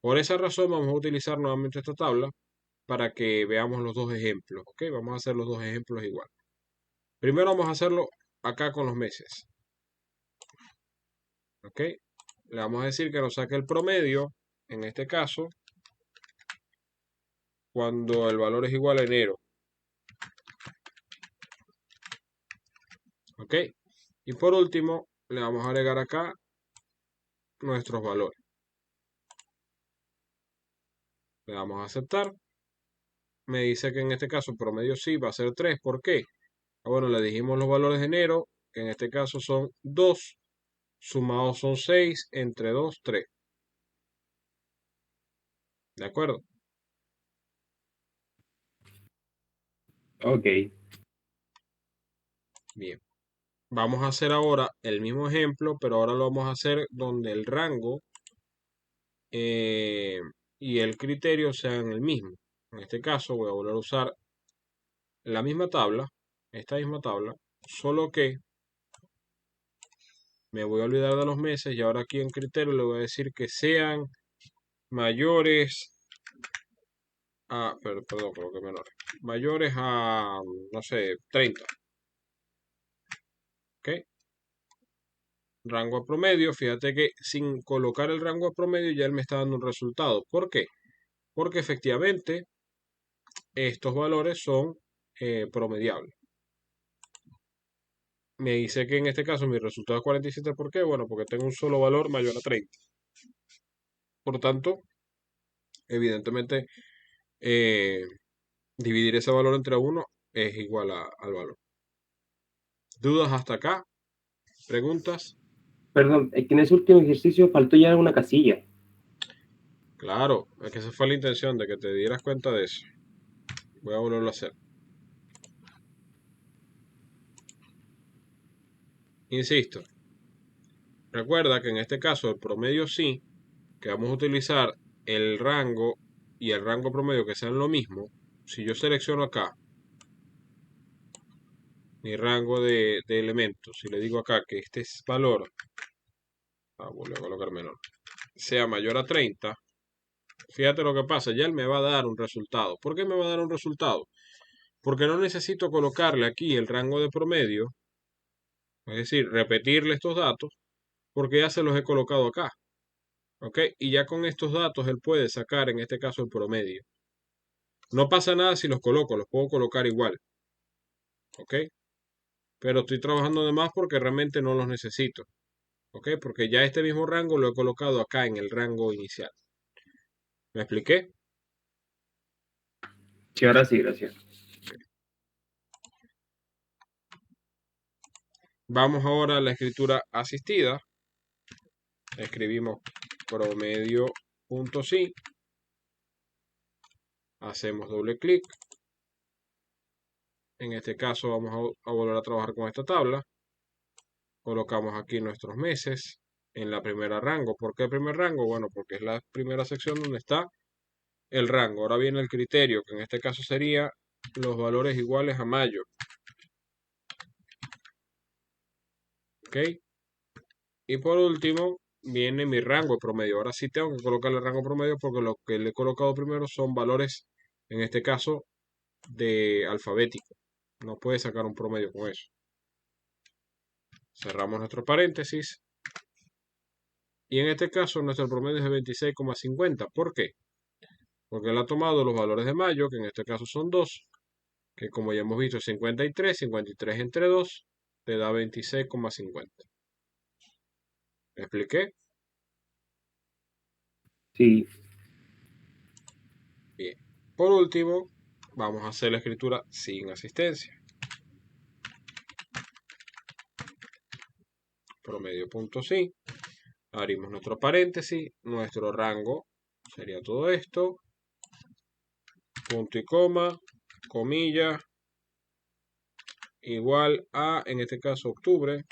Por esa razón vamos a utilizar nuevamente esta tabla para que veamos los dos ejemplos. ¿Ok? Vamos a hacer los dos ejemplos igual. Primero vamos a hacerlo acá con los meses. ¿Ok? Le vamos a decir que nos saque el promedio, en este caso, cuando el valor es igual a enero. ¿Ok? Y por último, le vamos a agregar acá nuestros valores. Le damos a aceptar. Me dice que en este caso el promedio sí va a ser 3. ¿Por qué? Bueno, le dijimos los valores de enero, que en este caso son 2, sumados son 6, entre 2, 3. ¿De acuerdo? Ok. Bien. Vamos a hacer ahora el mismo ejemplo, pero ahora lo vamos a hacer donde el rango eh, y el criterio sean el mismo. En este caso voy a volver a usar la misma tabla, esta misma tabla, solo que me voy a olvidar de los meses y ahora aquí en criterio le voy a decir que sean mayores a, perdón, creo que menores, mayores a, no sé, 30. ¿Ok? Rango a promedio, fíjate que sin colocar el rango a promedio ya él me está dando un resultado. ¿Por qué? Porque efectivamente estos valores son promediables. Me dice que en este caso mi resultado es 47. ¿Por qué? Bueno, porque tengo un solo valor mayor a 30. Por tanto, evidentemente, eh, dividir ese valor entre uno es igual al valor. ¿Dudas hasta acá? ¿Preguntas? Perdón, es que en ese último ejercicio faltó ya una casilla. Claro, es que esa fue la intención de que te dieras cuenta de eso. Voy a volverlo a hacer. Insisto, recuerda que en este caso el promedio sí, que vamos a utilizar el rango y el rango promedio que sean lo mismo. Si yo selecciono acá mi rango de elementos, si le digo acá que este es valor, voy a colocar menor, sea mayor a 30, fíjate lo que pasa, ya él me va a dar un resultado. ¿Por qué me va a dar un resultado? Porque no necesito colocarle aquí el rango de promedio, es decir, repetirle estos datos, porque ya se los he colocado acá. ¿Ok? Y ya con estos datos él puede sacar, en este caso, el promedio. No pasa nada si los coloco, los puedo colocar igual. ¿Ok? Pero estoy trabajando de más porque realmente no los necesito. ¿Ok? Porque ya este mismo rango lo he colocado acá en el rango inicial. ¿Me expliqué? Sí, ahora sí, gracias. Vamos ahora a la escritura asistida. Escribimos promedio.sí. Hacemos doble clic. En este caso vamos a volver a trabajar con esta tabla. Colocamos aquí nuestros meses en la primera rango. ¿Por qué el primer rango? Bueno, porque es la primera sección donde está el rango. Ahora viene el criterio, que en este caso sería los valores iguales a mayo. ¿Ok? Y por último viene mi rango promedio. Ahora sí tengo que colocarle el rango promedio porque lo que le he colocado primero son valores, en este caso, de alfabético. No puede sacar un promedio con eso. Cerramos nuestro paréntesis. Y en este caso nuestro promedio es de 26,50. ¿Por qué? Porque él ha tomado los valores de mayo, que en este caso son 2, que como ya hemos visto es 53, 53 entre 2, te da 26,50. ¿Me expliqué? Sí, Bien. Por último, vamos a hacer la escritura sin asistencia. Promedio punto sí. Abrimos nuestro paréntesis. Nuestro rango sería todo esto. Punto y coma. Comilla. Igual a, en este caso, octubre.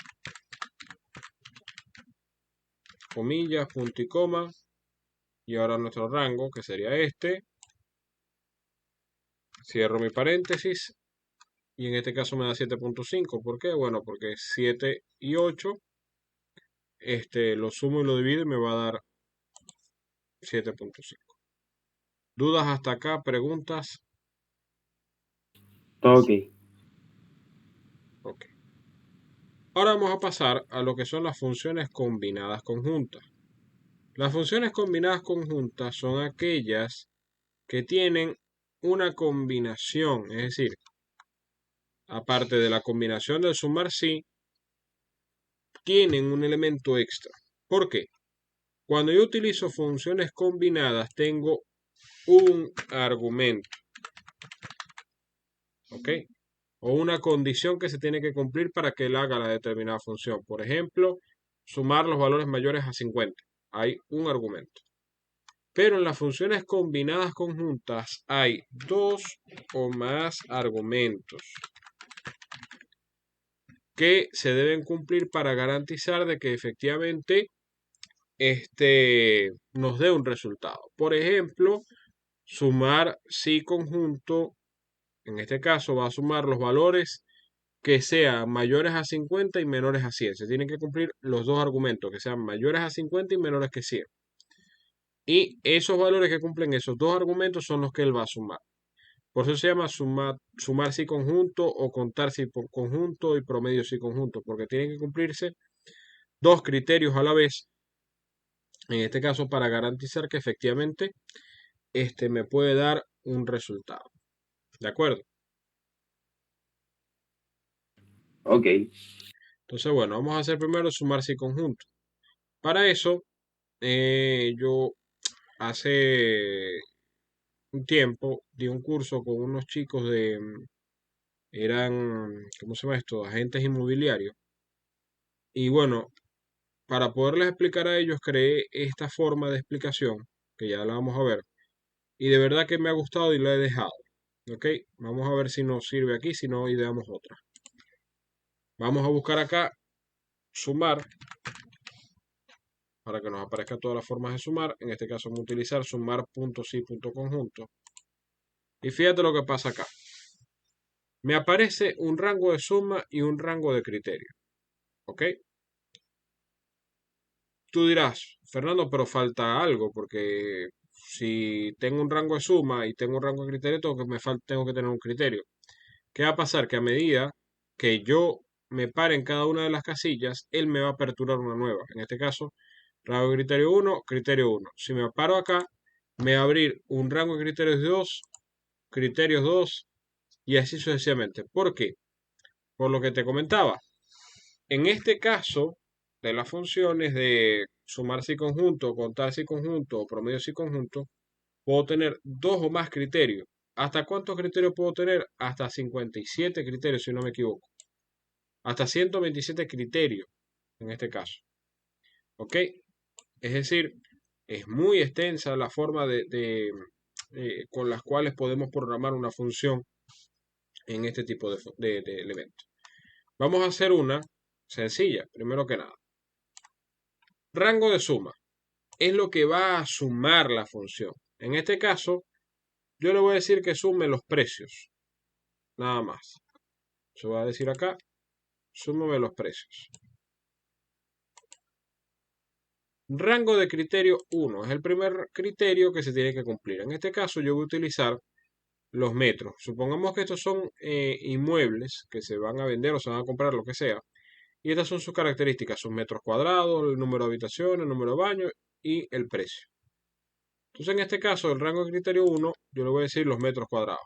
Comillas, punto y coma. Y ahora nuestro rango, que sería este. Cierro mi paréntesis. Y en este caso me da 7,5. ¿Por qué? Bueno, porque 7 y 8. Lo sumo y lo divido y me va a dar 7,5. ¿Dudas hasta acá? ¿Preguntas? ok, Ok. Ahora vamos a pasar a lo que son las funciones combinadas conjuntas. Las funciones combinadas conjuntas son aquellas que tienen una combinación, es decir, aparte de la combinación del sumar sí, tienen un elemento extra. ¿Por qué? Cuando yo utilizo funciones combinadas tengo un argumento, ¿ok? O una condición que se tiene que cumplir para que él haga la determinada función. Por ejemplo, sumar los valores mayores a 50. Hay un argumento. Pero en las funciones combinadas conjuntas hay dos o más argumentos que se deben cumplir para garantizar de que efectivamente nos dé un resultado. Por ejemplo, sumar si conjunto, en este caso va a sumar los valores que sean mayores a 50 y menores a 100. Se tienen que cumplir los dos argumentos, que sean mayores a 50 y menores que 100. Y esos valores que cumplen esos dos argumentos son los que él va a sumar. Por eso se llama sumar si conjunto o contar si conjunto y promedio si conjunto, porque tienen que cumplirse dos criterios a la vez, en este caso para garantizar que efectivamente me puede dar un resultado. ¿De acuerdo? ok, Entonces, bueno, vamos a hacer primero sumar si conjunto. Para eso, yo hace un tiempo di un curso con unos chicos eran, ¿cómo se llama esto? Agentes inmobiliarios. Y bueno, para poderles explicar a ellos, creé esta forma de explicación, que ya la vamos a ver. Y de verdad que me ha gustado y la he dejado. ¿Ok? Vamos a ver si nos sirve aquí, si no, ideamos otra. Vamos a buscar acá sumar, para que nos aparezca todas las formas de sumar. En este caso vamos a utilizar sumar.si.conjunto. Y fíjate lo que pasa acá. Me aparece un rango de suma y un rango de criterio. ¿Ok? Tú dirás, Fernando, pero falta algo, porque si tengo un rango de suma y tengo un rango de criterio, tengo que tener un criterio. ¿Qué va a pasar? Que a medida que yo me pare en cada una de las casillas, él me va a aperturar una nueva. En este caso, rango de criterio 1, criterio 1. Si me paro acá, me va a abrir un rango de criterios 2, criterios 2 y así sucesivamente. ¿Por qué? Por lo que te comentaba. En este caso de las funciones de sumar si conjunto, contar si conjunto o promedio si conjunto, puedo tener dos o más criterios. ¿Hasta cuántos criterios puedo tener? Hasta 57 criterios, si no me equivoco. Hasta 127 criterios, en este caso. ¿Ok? Es decir, es muy extensa la forma con las cuales podemos programar una función en este tipo de elementos. Vamos a hacer una sencilla, primero que nada. Rango de suma es lo que va a sumar la función. En este caso, yo le voy a decir que sume los precios. Nada más. Se va a decir acá, súmame los precios. Rango de criterio 1 es el primer criterio que se tiene que cumplir. En este caso, yo voy a utilizar los metros. Supongamos que estos son inmuebles que se van a vender o se van a comprar, lo que sea. Y estas son sus características, sus metros cuadrados, el número de habitaciones, el número de baños y el precio. Entonces, en este caso, el rango de criterio 1, yo le voy a decir los metros cuadrados.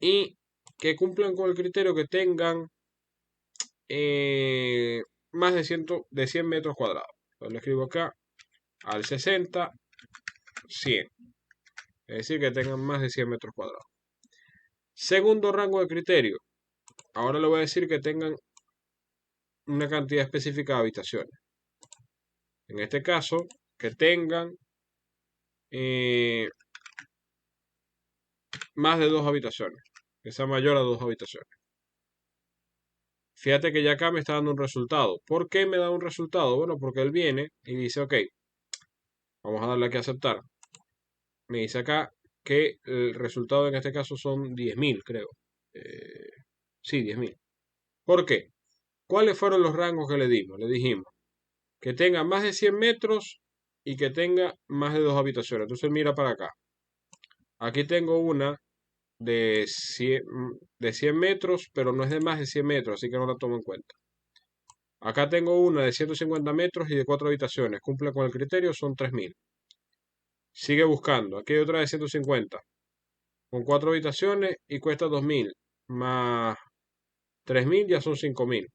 Y que cumplan con el criterio que tengan más de 100 metros cuadrados. Entonces, lo escribo acá al 60, 100. Es decir, que tengan más de 100 metros cuadrados. Segundo rango de criterio. Ahora le voy a decir que tengan una cantidad específica de habitaciones. En este caso, que tengan eh, más de 2 habitaciones. Que sea mayor a 2 habitaciones. Fíjate que ya acá me está dando un resultado. ¿Por qué me da un resultado? Bueno, porque él viene y dice, ok, vamos a darle aquí a aceptar. Me dice acá que el resultado en este caso son 10.000, creo. Eh, sí, 10.000. ¿Por qué? ¿Cuáles fueron los rangos que le dimos? Le dijimos que tenga más de 100 metros y que tenga más de 2 habitaciones. Entonces mira para acá. Aquí tengo una de 100 metros, pero no es de más de 100 metros, así que no la tomo en cuenta. Acá tengo una de 150 metros y de 4 habitaciones. Cumple con el criterio, son 3.000. Sigue buscando. Aquí hay otra de 150 con 4 habitaciones y cuesta 2.000. Más 3.000 ya son 5.000.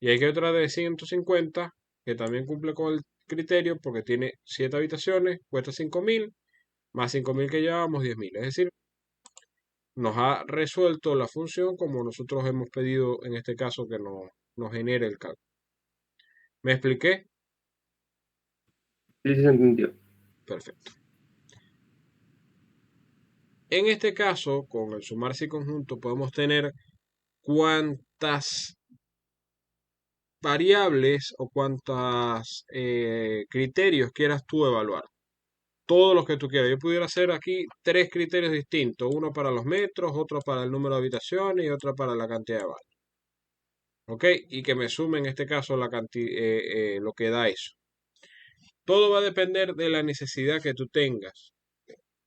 Y aquí hay otra de 150 que también cumple con el criterio porque tiene 7 habitaciones, cuesta 5.000. Más 5.000 que llevábamos, 10.000. Es decir, nos ha resuelto la función como nosotros hemos pedido en este caso que nos genere el cálculo. ¿Me expliqué? Sí, sí se entendió. Perfecto. En este caso, con el sumarse y conjunto, podemos tener cuantas variables o cuantos criterios quieras tú evaluar. Todos los que tú quieras. Yo pudiera hacer aquí 3 criterios distintos. Uno para los metros, otro para el número de habitaciones y otro para la cantidad de baños. ¿Ok? Y que me sume en este caso lo que da eso. Todo va a depender de la necesidad que tú tengas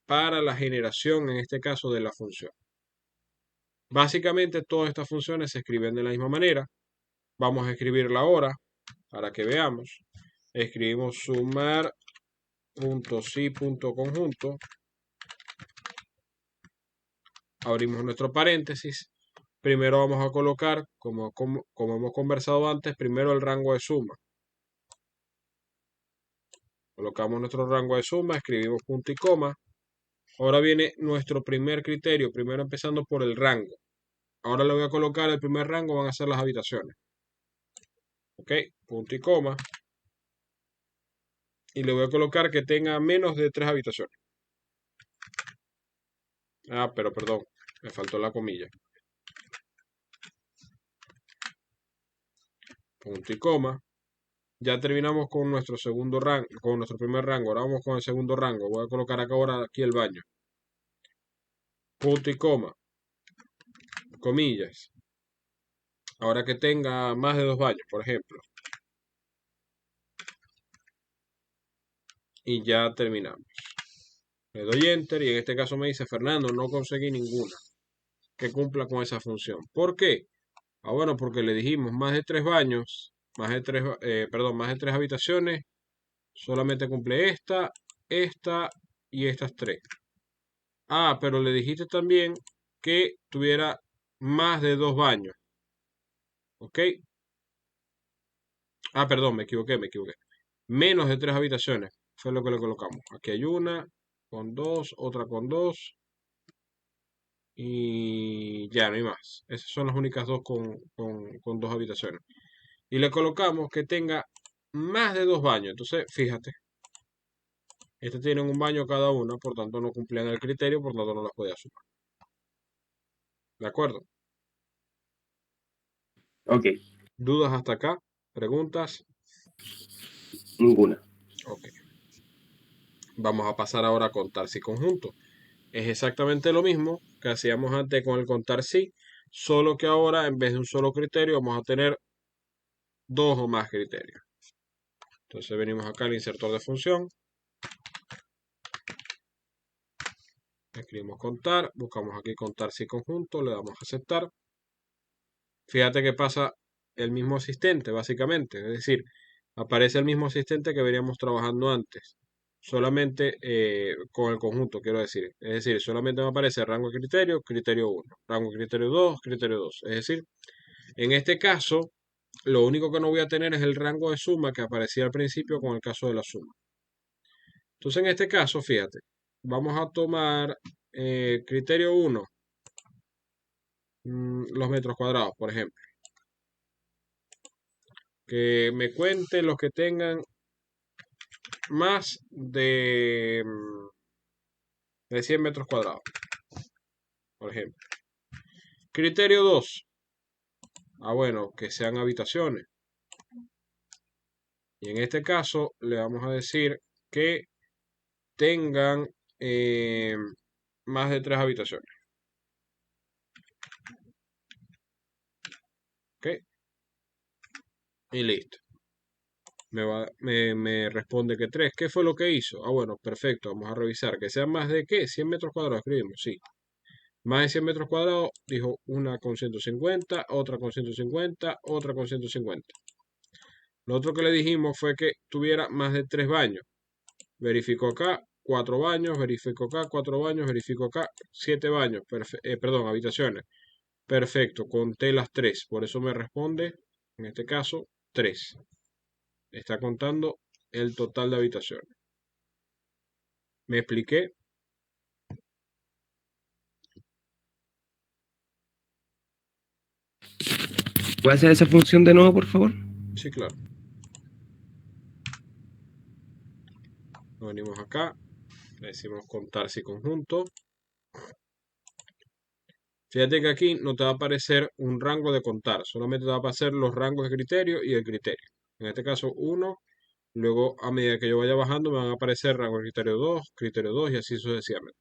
para la generación, en este caso, de la función. Básicamente todas estas funciones se escriben de la misma manera. Vamos a escribirla ahora para que veamos. Escribimos sumar.si.conjunto. Abrimos nuestro paréntesis. Primero vamos a colocar, como hemos conversado antes, primero el rango de suma. Colocamos nuestro rango de suma, escribimos punto y coma. Ahora viene nuestro primer criterio, primero empezando por el rango. Ahora le voy a colocar el primer rango, van a ser las habitaciones. Ok, punto y coma. Y le voy a colocar que tenga menos de 3 habitaciones. Ah, pero perdón, me faltó la comilla. Punto y coma. Ya terminamos con nuestro segundo rango, con nuestro primer rango. Ahora vamos con el segundo rango. Voy a colocar acá ahora aquí el baño. Punto y coma. Comillas. Ahora que tenga más de 2 baños, por ejemplo. Y ya terminamos. Le doy enter y en este caso me dice Fernando, no conseguí ninguna que cumpla con esa función. ¿Por qué? Ah, bueno, porque le dijimos más de 3 baños, más de 3 habitaciones, solamente cumple esta y estas 3. Ah, pero le dijiste también que tuviera más de 2 baños, ¿ok? Ah, perdón, me equivoqué. Menos de 3 habitaciones, fue lo que le colocamos. Aquí hay una con 2, otra con 2 y ya no hay más. Esas son las únicas dos con 2 habitaciones. Y le colocamos que tenga más de 2 baños. Entonces, fíjate, estas tienen un baño cada una, por tanto no cumplían el criterio, por tanto no las podía sumar. ¿De acuerdo? Ok, ¿Dudas hasta acá? ¿Preguntas? ninguna. Ok. Vamos a pasar ahora a contar si conjunto. Es exactamente lo mismo que hacíamos antes con el contar si, solo que ahora en vez de un solo criterio vamos a tener 2 o más criterios. Entonces venimos acá al insertor de función, escribimos contar, buscamos aquí contar si conjunto, le damos a aceptar. Fíjate que pasa el mismo asistente, básicamente. Es decir, aparece el mismo asistente que veníamos trabajando antes. solamente con el conjunto, quiero decir. Es decir, solamente me aparece rango de criterio, criterio 1, rango de criterio 2, criterio 2. Es decir, en este caso, lo único que no voy a tener es el rango de suma que aparecía al principio con el caso de la suma. Entonces, en este caso, fíjate, vamos a tomar criterio 1, los metros cuadrados, por ejemplo. Que me cuente los que tengan más de 100 metros cuadrados, por ejemplo. Criterio 2. Bueno, que sean habitaciones. Y en este caso le vamos a decir que tengan más de 3 habitaciones. ¿Ok? Y listo. Me responde que 3. ¿Qué fue lo que hizo? Bueno, perfecto. Vamos a revisar. Que sean más de ¿qué? 100 metros cuadrados. Escribimos, sí. Más de 100 metros cuadrados, dijo una con 150, otra con 150, otra con 150. Lo otro que le dijimos fue que tuviera más de 3 baños. Verifico acá, 4 baños, verifico acá, 4 baños, verifico acá, 7 baños, perdón, habitaciones. Perfecto, conté las 3, por eso me responde, en este caso, 3. Está contando el total de habitaciones. ¿Me expliqué? ¿Puede hacer esa función de nuevo, por favor? Sí, claro. Nos venimos acá, le decimos contar si conjunto. Fíjate que aquí no te va a aparecer un rango de contar, solamente te va a aparecer los rangos de criterio y el criterio. En este caso 1, luego a medida que yo vaya bajando me van a aparecer rango de criterio 2 y así sucesivamente.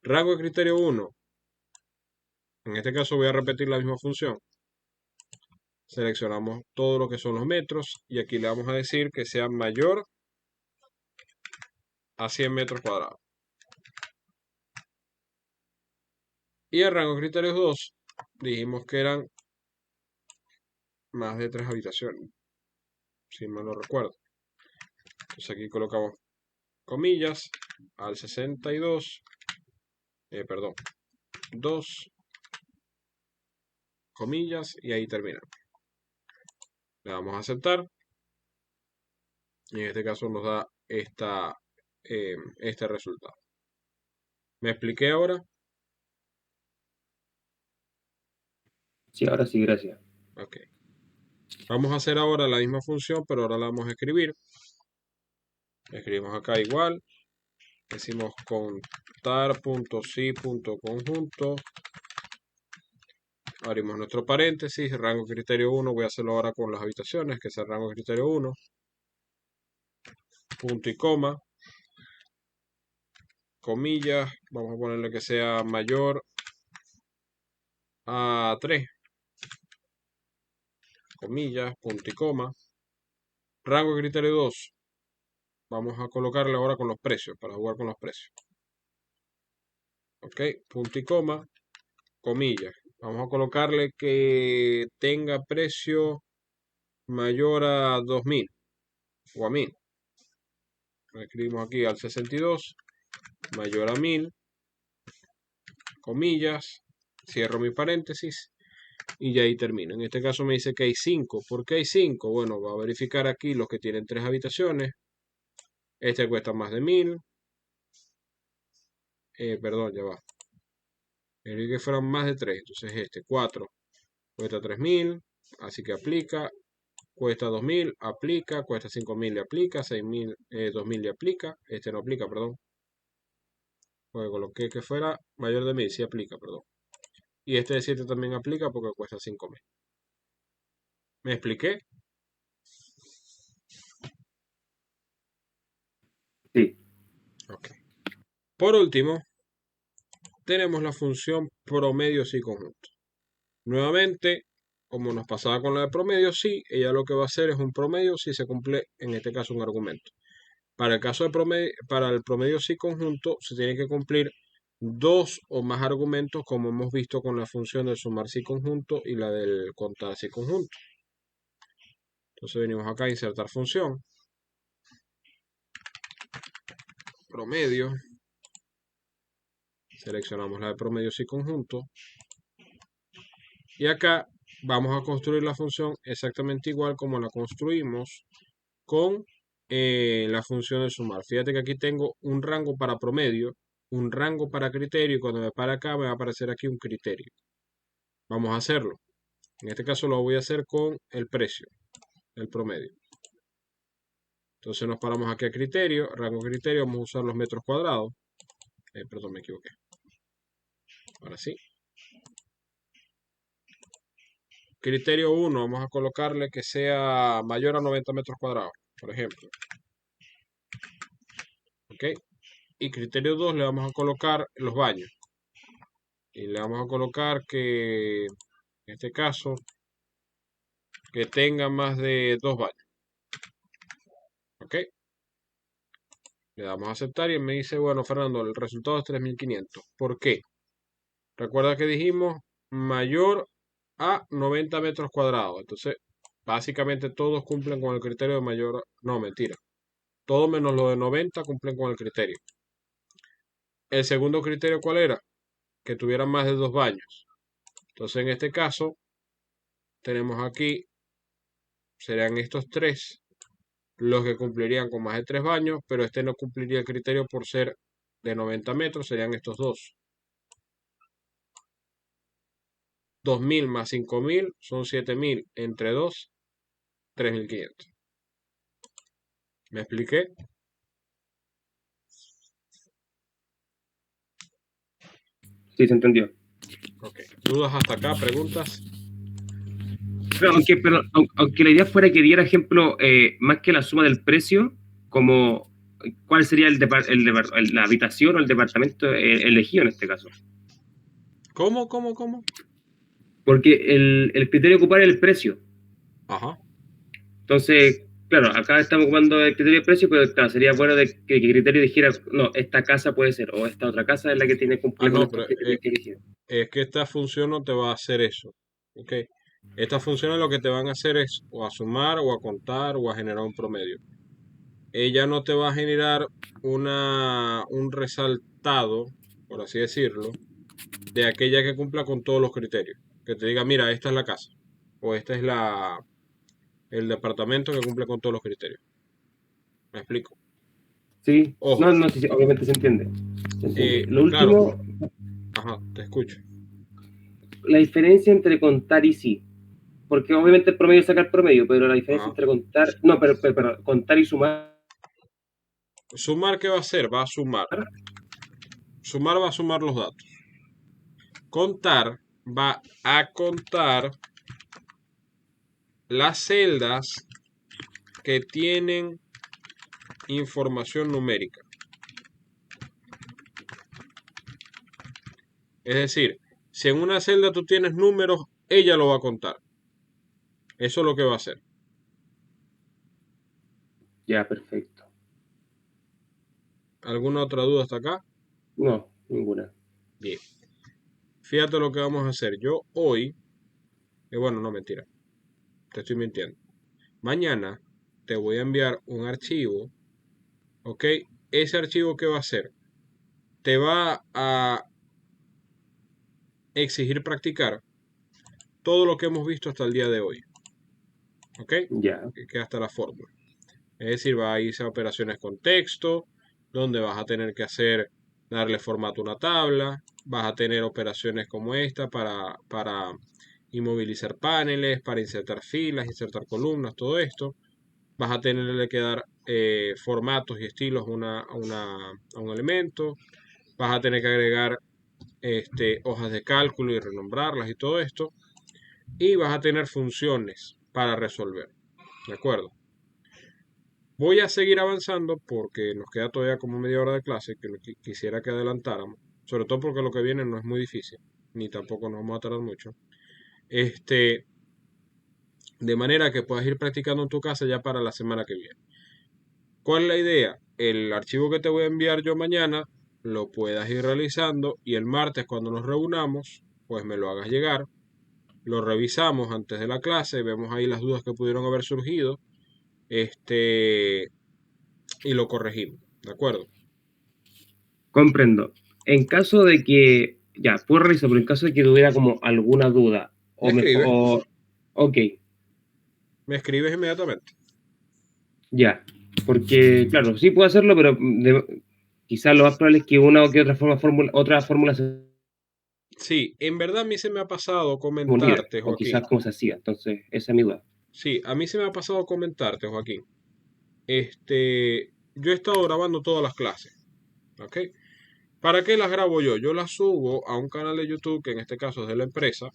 Rango de criterio 1, en este caso voy a repetir la misma función. Seleccionamos todo lo que son los metros y aquí le vamos a decir que sea mayor a 100 metros cuadrados. Y el rango de criterio 2 dijimos que eran más de 3 habitaciones, si mal no recuerdo. Entonces aquí colocamos comillas al 62, perdón, 2 comillas y ahí termina. Le damos a aceptar y en este caso nos da este resultado. ¿Me expliqué ahora? Sí, ahora sí, gracias. Ok. Vamos a hacer ahora la misma función, pero ahora la vamos a escribir. Escribimos acá igual. Decimos contar.si.conjunto. Abrimos nuestro paréntesis. Rango criterio 1. Voy a hacerlo ahora con las habitaciones, que es el rango criterio 1. Punto y coma. Comillas. Vamos a ponerle que sea mayor a 3. Comillas, punto y coma. Rango de criterio 2. Vamos a colocarle ahora con los precios, para jugar con los precios. Ok, punto y coma, comillas. Vamos a colocarle que tenga precio mayor a 2000 o a 1000. Escribimos aquí al 62, mayor a 1000, comillas, cierro mi paréntesis y ya ahí termino. En este caso me dice que hay 5. ¿Por qué hay 5? Bueno, va a verificar aquí los que tienen 3 habitaciones. Este cuesta más de 1000. Perdón, ya va. Quería que fueran más de 3. Entonces este 4 cuesta 3000. Así que aplica. Cuesta 2000, aplica. Cuesta 5000, le aplica. 6000, 2000 le aplica. Este no aplica, perdón. Porque coloqué que fuera mayor de 1000, sí aplica, perdón. Y este de 7 también aplica porque cuesta 5000. ¿Me expliqué? Sí. Ok. Por último, tenemos la función promedio sí conjunto. Nuevamente, como nos pasaba con la de promedio sí, ella lo que va a hacer es un promedio si se cumple, en este caso, un argumento. Para el caso de promedio, para el promedio sí conjunto, se tiene que cumplir 2 o más argumentos, como hemos visto con la función del sumar sí conjunto y la del contar sí conjunto. Entonces venimos acá a insertar función. promedio. Seleccionamos la de promedios y conjunto. Y acá vamos a construir la función exactamente igual como la construimos con la función de sumar. Fíjate que aquí tengo un rango para promedio, un rango para criterio, y cuando me pare acá me va a aparecer aquí un criterio. Vamos a hacerlo. En este caso lo voy a hacer con el precio, el promedio. Entonces nos paramos aquí a criterio, rango criterio, vamos a usar los metros cuadrados. Perdón, me equivoqué. Ahora sí. Criterio 1, vamos a colocarle que sea mayor a 90 metros cuadrados, por ejemplo. ¿Ok? Y criterio 2 le vamos a colocar los baños. Y le vamos a colocar que, en este caso, que tenga más de 2 baños. ¿Ok? Le damos a aceptar y él me dice, bueno, Fernando, el resultado es 3500. ¿Por qué? Recuerda que dijimos mayor a 90 metros cuadrados. Entonces, básicamente todos cumplen con el criterio de mayor. No, mentira. Todos menos los de 90 cumplen con el criterio. El segundo criterio, ¿cuál era? Que tuvieran más de 2 baños. Entonces, en este caso, tenemos aquí, serían estos tres los que cumplirían con más de 3 baños, pero este no cumpliría el criterio por ser de 90 metros, serían estos dos. 2000 más 5000 son 7000 entre 2, 3500. ¿Me expliqué? Sí, se entendió. Ok. ¿Dudas hasta acá? ¿Preguntas? Aunque la idea fuera que diera ejemplo, más que la suma del precio, como cuál sería la habitación o el departamento elegido en este caso. ¿Cómo? Porque el criterio ocupar es el precio. Ajá. Entonces, claro, acá estamos ocupando el criterio de precio, pero claro, sería bueno que el criterio dijera, no, esta casa puede ser, o esta otra casa es la que tiene Ah, cumple con no, estos pero criterios que eligieron. es que esta función no te va a hacer eso. ¿Ok? Estas funciones lo que te van a hacer es o a sumar, o a contar, o a generar un promedio. Ella no te va a generar un resaltado, por así decirlo, de aquella que cumpla con todos los criterios. Que te diga, mira, esta es la casa, o este es el departamento que cumple con todos los criterios. ¿Me explico? Sí, Ojo, no, sí, obviamente se entiende. Se entiende. Lo claro, último, ajá, te escucho. la diferencia entre contar y sí. Porque obviamente el promedio es sacar promedio, pero la diferencia Ajá. entre contar, no, pero contar y sumar, Sumar, ¿qué va a hacer? Va a sumar. Sumar va a sumar los datos. Contar va a contar las celdas que tienen información numérica. Es decir, si en una celda tú tienes números, ella lo va a contar. Eso es lo que va a hacer. ya, perfecto. ¿Alguna otra duda hasta acá? No, ninguna. Bien. Fíjate lo que vamos a hacer. Yo hoy, bueno, no mentira, te estoy mintiendo. Mañana te voy a enviar un archivo, ¿ok? Ese archivo, ¿qué va a hacer? Te va a exigir practicar todo lo que hemos visto hasta el día de hoy, ¿ok? Ya, Que hasta la fórmula. Es decir, va a irse a operaciones con texto, donde vas a tener que darle formato a una tabla, vas a tener operaciones como esta para inmovilizar paneles, para insertar filas, insertar columnas, todo esto. Vas a tenerle que dar formatos y estilos a un elemento. Vas a tener que agregar hojas de cálculo y renombrarlas y todo esto. Y vas a tener funciones para resolver. ¿De acuerdo? Voy a seguir avanzando porque nos queda todavía como media hora de clase que quisiera que adelantáramos. Sobre todo porque lo que viene no es muy difícil, ni tampoco nos vamos a tardar mucho. Este, de manera que puedas ir practicando en tu casa ya para la semana que viene. ¿Cuál es la idea? El archivo que te voy a enviar yo mañana lo puedas ir realizando y el martes cuando nos reunamos, pues me lo hagas llegar. Lo revisamos antes de la clase, vemos ahí las dudas que pudieron haber surgido, y lo corregimos, ¿de acuerdo? Comprendo. En caso de que, ya, puedo revisar, pero en caso de que tuviera como alguna duda, Me o mejor, escribes, ok, me escribes inmediatamente. ya. Porque, claro, sí puedo hacerlo, pero quizás lo más probable es que una o que otra fórmula se Sí, en verdad a mí se me ha pasado unida, comentarte, o Joaquín. quizás como se hacía. Entonces, esa es mi duda. Sí, a mí se me ha pasado comentarte, Joaquín. Yo he estado grabando todas las clases, ¿ok? ¿Para qué las grabo yo? Yo las subo a un canal de YouTube, que en este caso es de la empresa,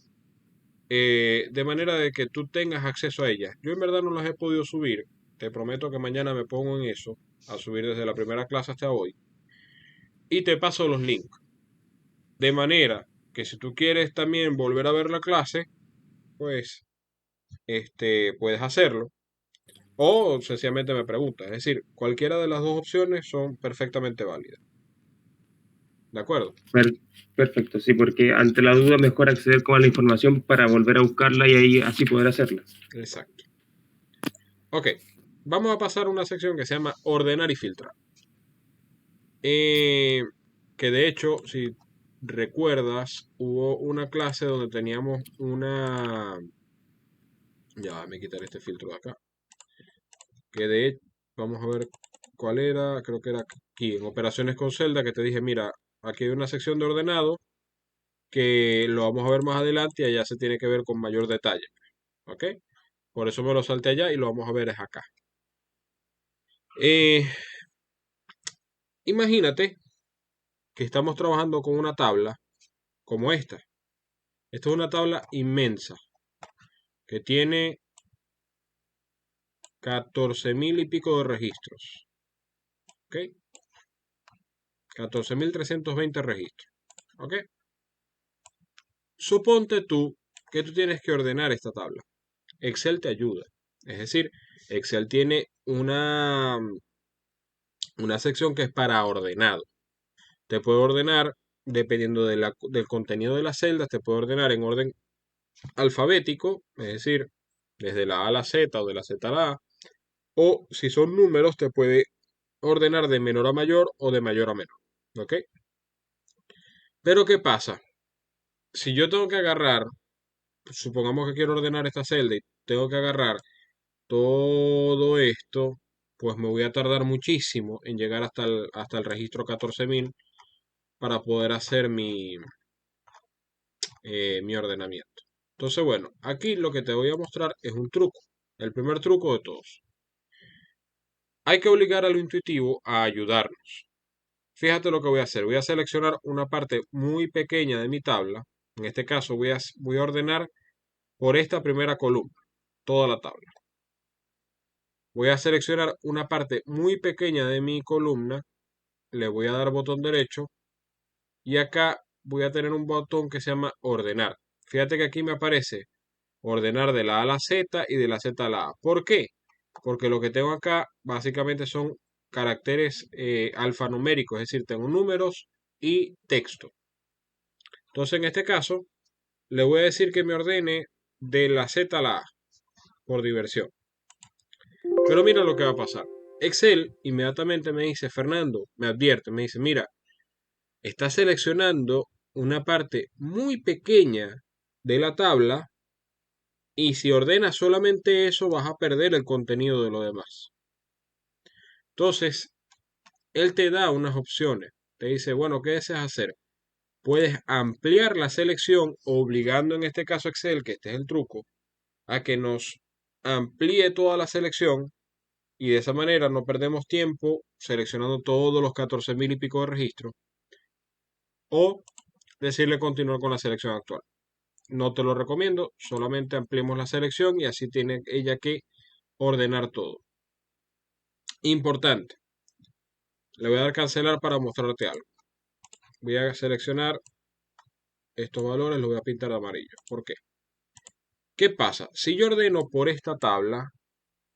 de manera de que tú tengas acceso a ellas. Yo en verdad no las he podido subir. Te prometo que mañana me pongo en eso, a subir desde la primera clase hasta hoy. Y te paso los links. De manera que si tú quieres también volver a ver la clase, pues puedes hacerlo. O sencillamente me preguntas. Es decir, cualquiera de las dos opciones son perfectamente válidas. ¿De acuerdo? Per- Perfecto, sí, porque ante la duda mejor acceder con la información para volver a buscarla y ahí así poder hacerla. Exacto. Ok, vamos a pasar a una sección que se llama ordenar y filtrar. Eh, que de hecho, si recuerdas, hubo una clase donde teníamos una... Ya, me quitaré este filtro de acá. Que de vamos a ver cuál era, creo que era aquí, en operaciones con celda, que te dije, mira, aquí hay una sección de ordenado que lo vamos a ver más adelante y allá se tiene que ver con mayor detalle. ¿Ok? Por eso me lo salté allá y lo vamos a ver es acá. Eh, Imagínate que estamos trabajando con una tabla como esta. Esta es una tabla inmensa que tiene 14.000 y pico de registros. ¿Ok? 14.320 registros. ¿Ok? Suponte tú que tú tienes que ordenar esta tabla. Excel te ayuda. Es decir, Excel tiene una sección que es para ordenado. Te puede ordenar, dependiendo del contenido de las celdas, te puede ordenar en orden alfabético, es decir, desde la A a la Z o de la Z a la A, o si son números, te puede ordenar de menor a mayor o de mayor a menor. ¿Ok? Pero ¿qué pasa? Si yo tengo que agarrar, supongamos que quiero ordenar esta celda y tengo que agarrar todo esto, pues me voy a tardar muchísimo en llegar hasta el registro 14.000 para poder hacer mi ordenamiento. Entonces, bueno, aquí lo que te voy a mostrar es un truco, el primer truco de todos. Hay que obligar a lo intuitivo a ayudarnos. Fíjate lo que voy a hacer. Voy a seleccionar una parte muy pequeña de mi tabla. En este caso voy a ordenar por esta primera columna, toda la tabla. Voy a seleccionar una parte muy pequeña de mi columna, le voy a dar botón derecho y acá voy a tener un botón que se llama ordenar. Fíjate que aquí me aparece ordenar de la A a la Z y de la Z a la A. ¿Por qué? Porque lo que tengo acá básicamente son caracteres alfanuméricos, es decir, tengo números y texto. Entonces, en este caso, le voy a decir que me ordene de la Z a la A, por diversión. Pero mira lo que va a pasar. Excel inmediatamente me dice, Fernando, me advierte, me dice, mira, está seleccionando una parte muy pequeña de la tabla y si ordenas solamente eso vas a perder el contenido de lo demás. Entonces, él te da unas opciones. Te dice, bueno, ¿qué deseas hacer? Puedes ampliar la selección, obligando en este caso a Excel, que este es el truco, a que nos amplíe toda la selección y de esa manera no perdemos tiempo seleccionando todos los 14.000 y pico de registros o decirle continuar con la selección actual. No te lo recomiendo, solamente ampliemos la selección y así tiene ella que ordenar todo. Importante, le voy a dar cancelar para mostrarte algo. Voy a seleccionar estos valores, los voy a pintar de amarillo. ¿Por qué? ¿Qué pasa? Si yo ordeno por esta tabla,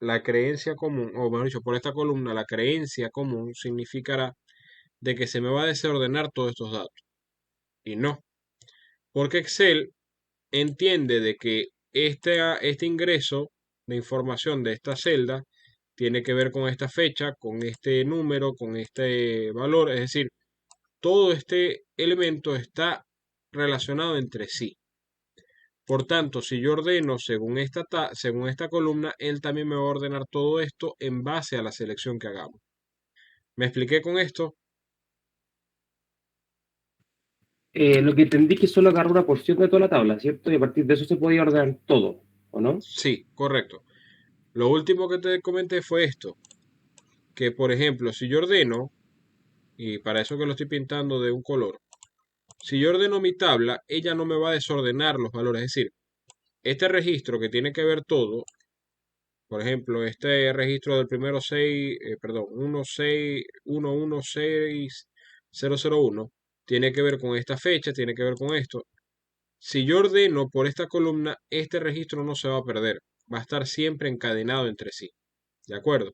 la creencia común, o mejor dicho, por esta columna, la creencia común significará de que se me va a desordenar todos estos datos. Y no, porque Excel entiende de que este ingreso de información de esta celda tiene que ver con esta fecha, con este número, con este valor, es decir, todo este elemento está relacionado entre sí. Por tanto, si yo ordeno según esta columna, él también me va a ordenar todo esto en base a la selección que hagamos. ¿Me expliqué con esto? Lo que entendí es que solo agarró una porción de toda la tabla, ¿cierto? Y a partir de eso se podía ordenar todo, ¿o no? Sí, correcto. Lo último que te comenté fue esto, que por ejemplo, si yo ordeno, y para eso que lo estoy pintando de un color, si yo ordeno mi tabla, ella no me va a desordenar los valores. Es decir, este registro que tiene que ver todo, por ejemplo, este registro del primero 6, perdón, 1616001, tiene que ver con esta fecha, tiene que ver con esto. Si yo ordeno por esta columna, este registro no se va a perder, va a estar siempre encadenado entre sí. ¿De acuerdo?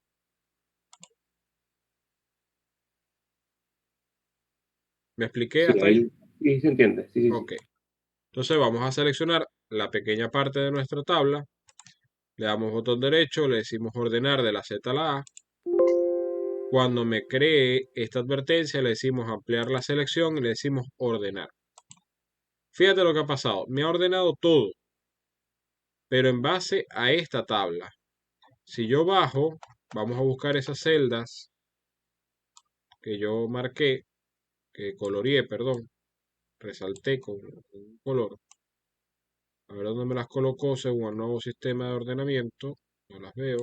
¿Me expliqué Sí, hasta ahí? ahí sí se entiende. Sí, sí, sí. Ok. Entonces vamos a seleccionar la pequeña parte de nuestra tabla, le damos botón derecho, le decimos ordenar de la Z a la A. Cuando me cree esta advertencia, le decimos ampliar la selección y le decimos ordenar. Fíjate lo que ha pasado. Me ha ordenado todo, pero en base a esta tabla. Si yo bajo, vamos a buscar esas celdas que yo marqué, que coloreé, perdón, resalté con un color. A ver dónde me las colocó según el nuevo sistema de ordenamiento. No las veo.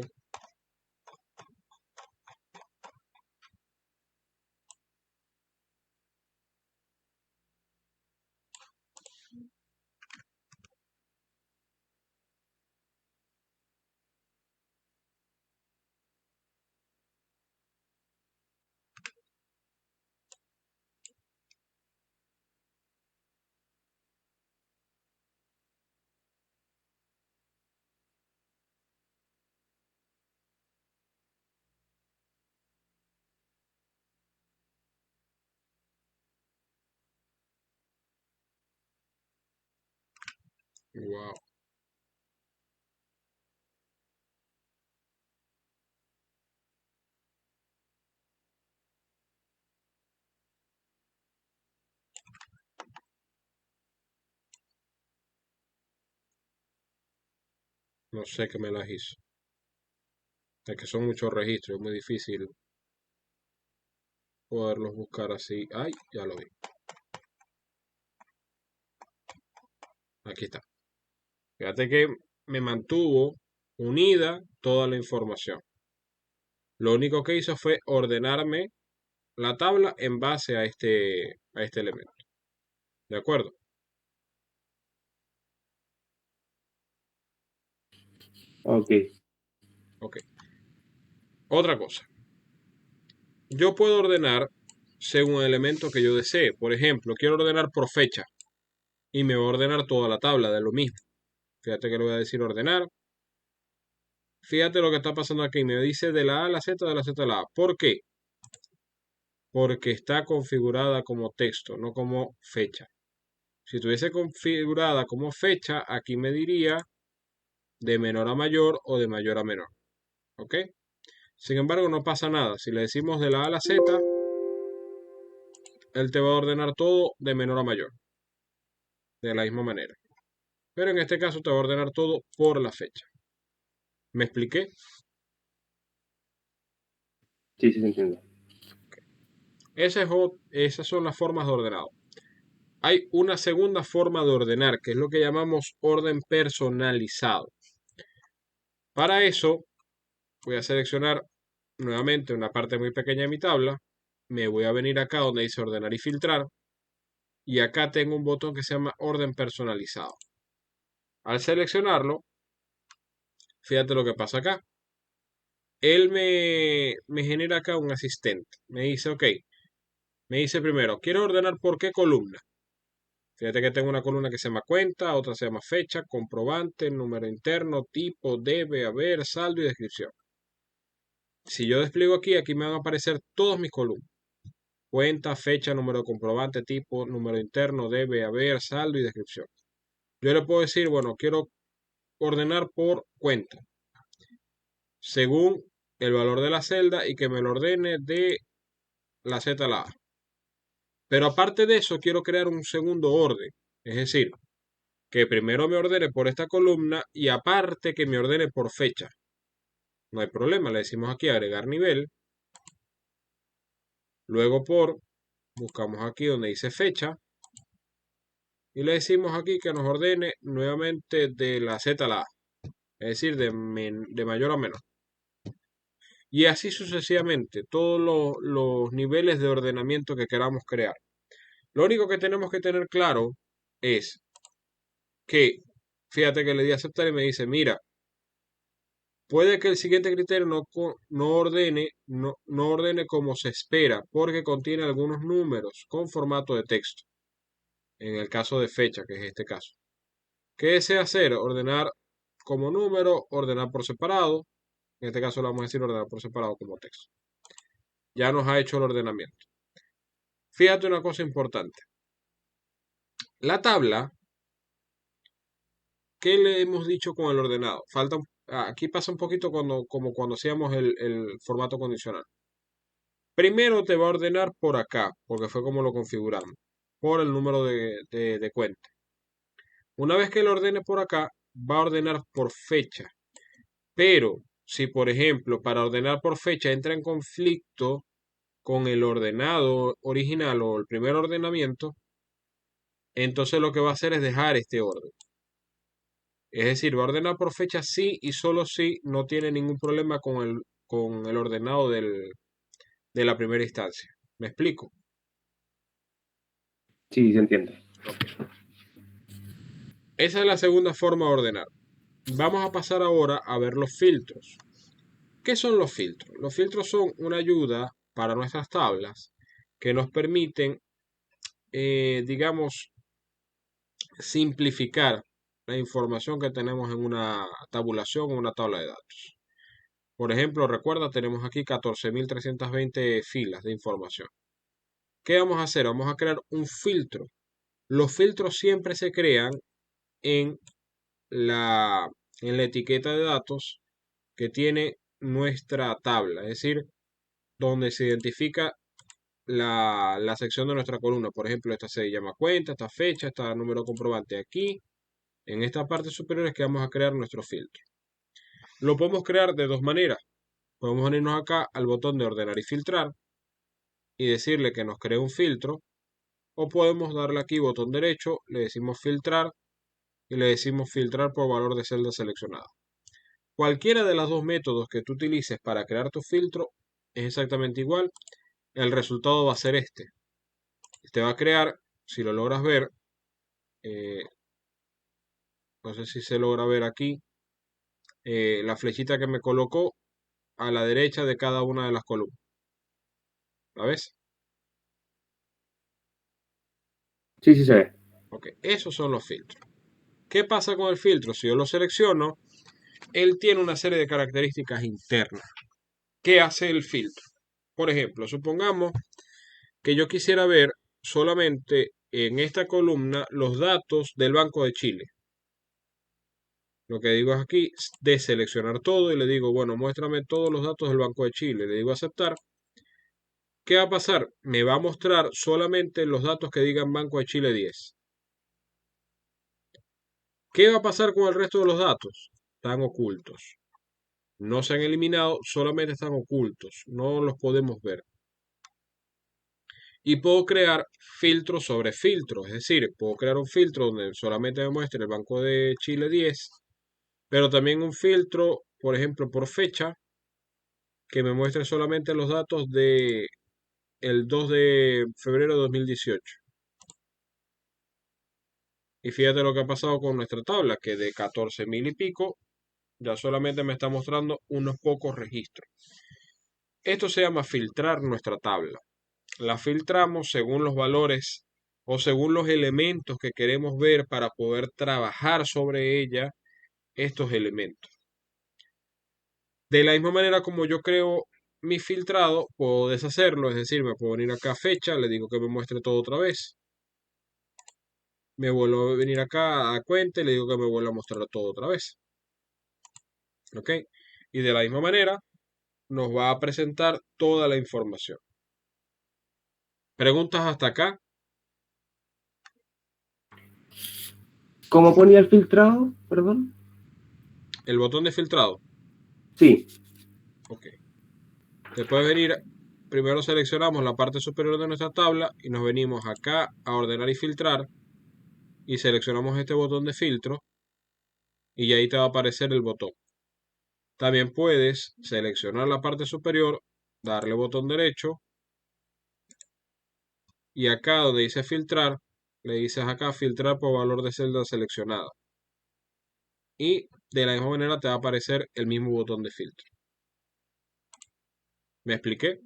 Wow, no sé qué me las hizo. Es que son muchos registros, es muy difícil poderlos buscar así. Ay, ya lo vi. Aquí está. Fíjate que me mantuvo unida toda la información. Lo único que hizo fue ordenarme la tabla en base a este elemento. ¿De acuerdo? Ok. Ok. Otra cosa. Yo puedo ordenar según el elemento que yo desee. Por ejemplo, quiero ordenar por fecha y me va a ordenar toda la tabla de lo mismo. Fíjate que le voy a decir ordenar. Fíjate lo que está pasando aquí. Me dice de la A a la Z, de la Z a la A. ¿Por qué? Porque está configurada como texto, no como fecha. Si estuviese configurada como fecha, aquí me diría de menor a mayor o de mayor a menor. ¿Ok? Sin embargo, no pasa nada. Si le decimos de la A a la Z, él te va a ordenar todo de menor a mayor, de la misma manera. Pero en este caso te va a ordenar todo por la fecha. ¿Me expliqué? Sí, sí se entiende. Esas son las formas de ordenado. Hay una segunda forma de ordenar, que es lo que llamamos orden personalizado. Para eso, voy a seleccionar nuevamente una parte muy pequeña de mi tabla. Me voy a venir acá donde dice ordenar y filtrar. Y acá tengo un botón que se llama orden personalizado. Al seleccionarlo, fíjate lo que pasa acá. Él me genera acá un asistente. Me dice, ok, me dice primero, quiero ordenar por qué columna. Fíjate que tengo una columna que se llama cuenta, otra se llama fecha, comprobante, número interno, tipo, debe, haber, saldo y descripción. Si yo despliego aquí, aquí me van a aparecer todas mis columnas. Cuenta, fecha, número de comprobante, tipo, número interno, debe, haber, saldo y descripción. Yo le puedo decir, bueno, quiero ordenar por cuenta, según el valor de la celda y que me lo ordene de la Z a la A. Pero aparte de eso, quiero crear un segundo orden. Es decir, que primero me ordene por esta columna y aparte que me ordene por fecha. No hay problema, le decimos aquí agregar nivel. Luego buscamos aquí donde dice fecha. Y le decimos aquí que nos ordene nuevamente de la Z a la A. Es decir, de mayor a menor. Y así sucesivamente, todos los niveles de ordenamiento que queramos crear. Lo único que tenemos que tener claro es que, fíjate que le di a aceptar y me dice, mira, puede que el siguiente criterio no ordene como se espera, porque contiene algunos números con formato de texto, en el caso de fecha, que es este caso. ¿Qué desea hacer? Ordenar como número, ordenar por separado. En este caso le vamos a decir ordenar por separado como texto. Ya nos ha hecho el ordenamiento. Fíjate una cosa importante. La tabla, ¿qué le hemos dicho con el ordenado? Aquí pasa un poquito como cuando hacíamos el formato condicional. Primero te va a ordenar por acá, porque fue como lo configuramos, por el número de cuenta. Una vez que lo ordene por acá, va a ordenar por fecha. Pero si, por ejemplo, para ordenar por fecha entra en conflicto con el ordenado original o el primer ordenamiento, entonces lo que va a hacer es dejar este orden. Es decir, va a ordenar por fecha sí y solo si no tiene ningún problema con el ordenado de la primera instancia. ¿Me explico? Sí, se entiende. Esa es la segunda forma de ordenar. Vamos a pasar ahora a ver los filtros. ¿Qué son los filtros? Los filtros son una ayuda para nuestras tablas que nos permiten, digamos, simplificar la información que tenemos en una tabulación o una tabla de datos. Por ejemplo, recuerda, tenemos aquí 14.320 filas de información. ¿Qué vamos a hacer? Vamos a crear un filtro. Los filtros siempre se crean en la, en la etiqueta de datos que tiene nuestra tabla, es decir, donde se identifica la sección de nuestra columna. Por ejemplo, esta se llama cuenta, esta fecha, esta número comprobante aquí. En esta parte superior es que vamos a crear nuestro filtro. Lo podemos crear de dos maneras. Podemos unirnos acá al botón de ordenar y filtrar y decirle que nos cree un filtro. O podemos darle aquí botón derecho, le decimos filtrar y le decimos filtrar por valor de celda seleccionada. Cualquiera de los dos métodos que tú utilices para crear tu filtro es exactamente igual. El resultado va a ser este. Te va a crear, si lo logras ver, eh, no sé si se logra ver aquí, la flechita que me colocó a la derecha de cada una de las columnas. ¿La ves? Sí, sí se ve. Ok, esos son los filtros. ¿Qué pasa con el filtro? Si yo lo selecciono, él tiene una serie de características internas. ¿Qué hace el filtro? Por ejemplo, supongamos que yo quisiera ver solamente en esta columna los datos del Banco de Chile. Lo que digo es aquí deseleccionar todo y le digo, bueno, muéstrame todos los datos del Banco de Chile. Le digo aceptar. ¿Qué va a pasar? Me va a mostrar solamente los datos que digan Banco de Chile 10. ¿Qué va a pasar con el resto de los datos? Están ocultos. No se han eliminado, solamente están ocultos. No los podemos ver. Y puedo crear filtros sobre filtros. Es decir, puedo crear un filtro donde solamente me muestre el Banco de Chile 10, pero también un filtro, por ejemplo, por fecha, que me muestre solamente los datos de el 2 de febrero de 2018. Y fíjate lo que ha pasado con nuestra tabla, que de 14.000 y pico, ya solamente me está mostrando unos pocos registros. Esto se llama filtrar nuestra tabla. La filtramos según los valores o según los elementos que queremos ver para poder trabajar sobre ella estos elementos. De la misma manera como yo creo mi filtrado, puedo deshacerlo, es decir, me puedo venir acá a fecha, le digo que me muestre todo otra vez. Me vuelvo a venir acá a cuenta y le digo que me vuelva a mostrar todo otra vez. ¿Ok? Y de la misma manera nos va a presentar toda la información. ¿Preguntas hasta acá? ¿Cómo ponía el filtrado? Perdón. El botón de filtrado. Sí. Ok. Después de venir, primero seleccionamos la parte superior de nuestra tabla y nos venimos acá a ordenar y filtrar y seleccionamos este botón de filtro y ahí te va a aparecer el botón. También puedes seleccionar la parte superior, darle botón derecho y acá donde dice filtrar, le dices acá filtrar por valor de celda seleccionada. Y de la misma manera te va a aparecer el mismo botón de filtro. ¿Me expliqué?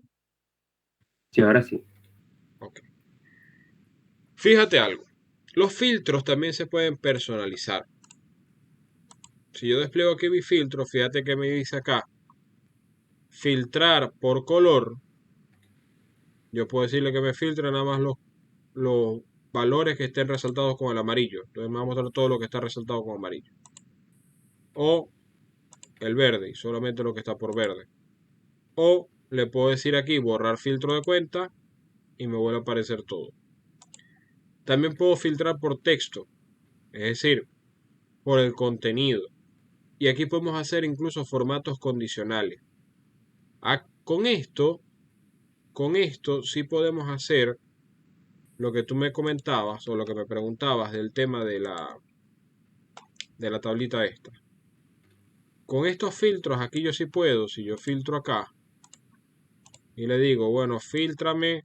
Sí, ahora sí. Ok. Fíjate algo. Los filtros también se pueden personalizar. Si yo despliego aquí mi filtro, fíjate que me dice acá filtrar por color. Yo puedo decirle que me filtre nada más los valores que estén resaltados con el amarillo. Entonces me va a mostrar todo lo que está resaltado con amarillo. O el verde y solamente lo que está por verde. O le puedo decir aquí borrar filtro de cuenta y me vuelve a aparecer todo. También puedo filtrar por texto, es decir, por el contenido. Y aquí podemos hacer incluso formatos condicionales. Con esto sí podemos hacer lo que tú me comentabas o lo que me preguntabas del tema de la tablita esta. Con estos filtros aquí yo sí puedo, si yo filtro acá y le digo, bueno, filtrame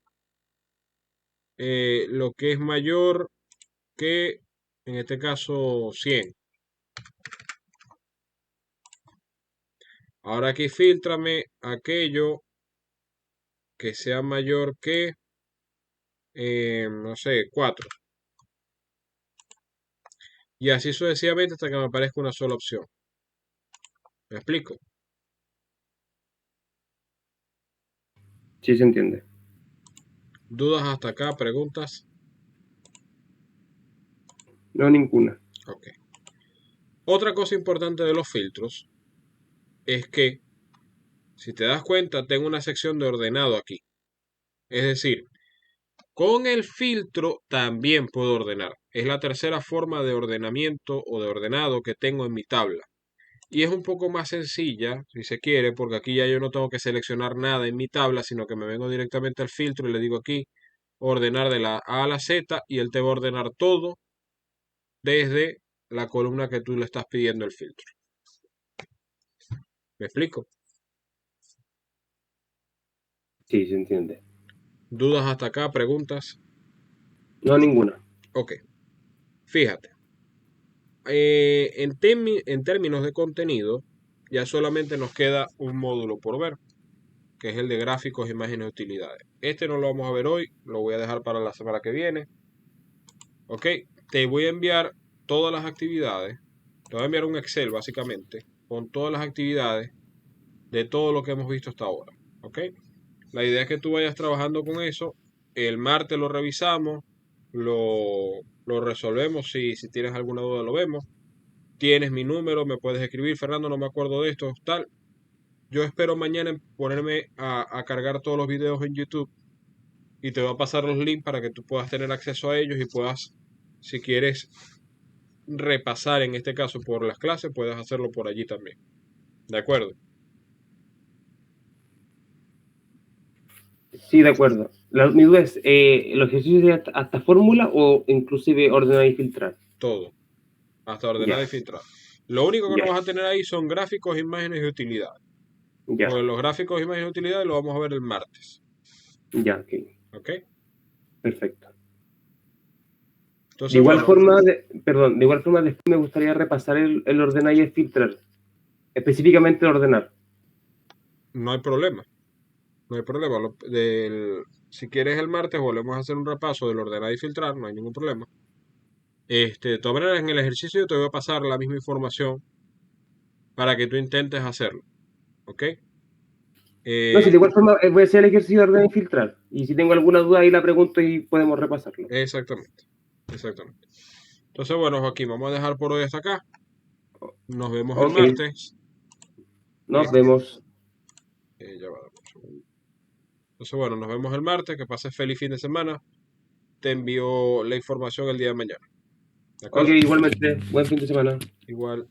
lo que es mayor que, en este caso, 100. Ahora aquí filtrame aquello que sea mayor que, no sé, 4. Y así sucesivamente hasta que me aparezca una sola opción. ¿Me explico? Sí se entiende. ¿Dudas hasta acá? ¿Preguntas? No, ninguna. Ok. Otra cosa importante de los filtros es que, si te das cuenta, tengo una sección de ordenado aquí. Es decir, con el filtro también puedo ordenar. Es la tercera forma de ordenamiento o de ordenado que tengo en mi tabla. Y es un poco más sencilla, si se quiere, porque aquí ya yo no tengo que seleccionar nada en mi tabla, sino que me vengo directamente al filtro y le digo aquí ordenar de la A a la Z y él te va a ordenar todo desde la columna que tú le estás pidiendo el filtro. ¿Me explico? Sí se entiende. ¿Dudas hasta acá? ¿Preguntas? No, ninguna. Ok, fíjate. En términos de contenido, ya solamente nos queda un módulo por ver, que es el de gráficos, imágenes y utilidades. Este no lo vamos a ver hoy, lo voy a dejar para la semana que viene. Ok, te voy a enviar todas las actividades. Te voy a enviar un Excel básicamente con todas las actividades de todo lo que hemos visto hasta ahora. Ok, la idea es que tú vayas trabajando con eso. El martes lo revisamos, lo resolvemos. Si tienes alguna duda, lo vemos. Tienes mi número, me puedes escribir. Fernando, no me acuerdo de esto, tal. Yo espero mañana ponerme a cargar todos los videos en YouTube y te voy a pasar los links para que tú puedas tener acceso a ellos y puedas, si quieres repasar en este caso por las clases, puedes hacerlo por allí también. ¿De acuerdo? Sí, de acuerdo. Mi duda es, ¿los ejercicios de hasta fórmula o inclusive ordenar y filtrar? Todo. Hasta ordenar y Ya, filtrar. Lo único que no ya, vas a tener ahí son gráficos, imágenes y utilidades. ya, Porque los gráficos, imágenes y utilidades lo vamos a ver el martes. ya, ok, ¿Ok? perfecto. De Entonces, igual bueno, forma, perdón, de igual forma después me gustaría repasar el ordenar y el filtrar, específicamente el ordenar. no hay problema. No hay problema. Si quieres el martes, volvemos a hacer un repaso del ordenar y filtrar. No hay ningún problema. De todas maneras, en el ejercicio yo te voy a pasar la misma información para que tú intentes hacerlo. ¿Ok? No, si Eh, de igual forma voy a hacer el ejercicio de ordenar y filtrar. Y si tengo alguna duda ahí la pregunto y podemos repasarlo. exactamente. Exactamente. Entonces, bueno, Joaquín, vamos a dejar por hoy hasta acá. Nos vemos el Ok, martes. nos Este, vemos. ya va, dame un segundo. Entonces, bueno, nos vemos el martes. Que pases feliz fin de semana. Te envío la información el día de mañana. ¿De Ok, acuerdo? igualmente. Buen fin de semana. Igual.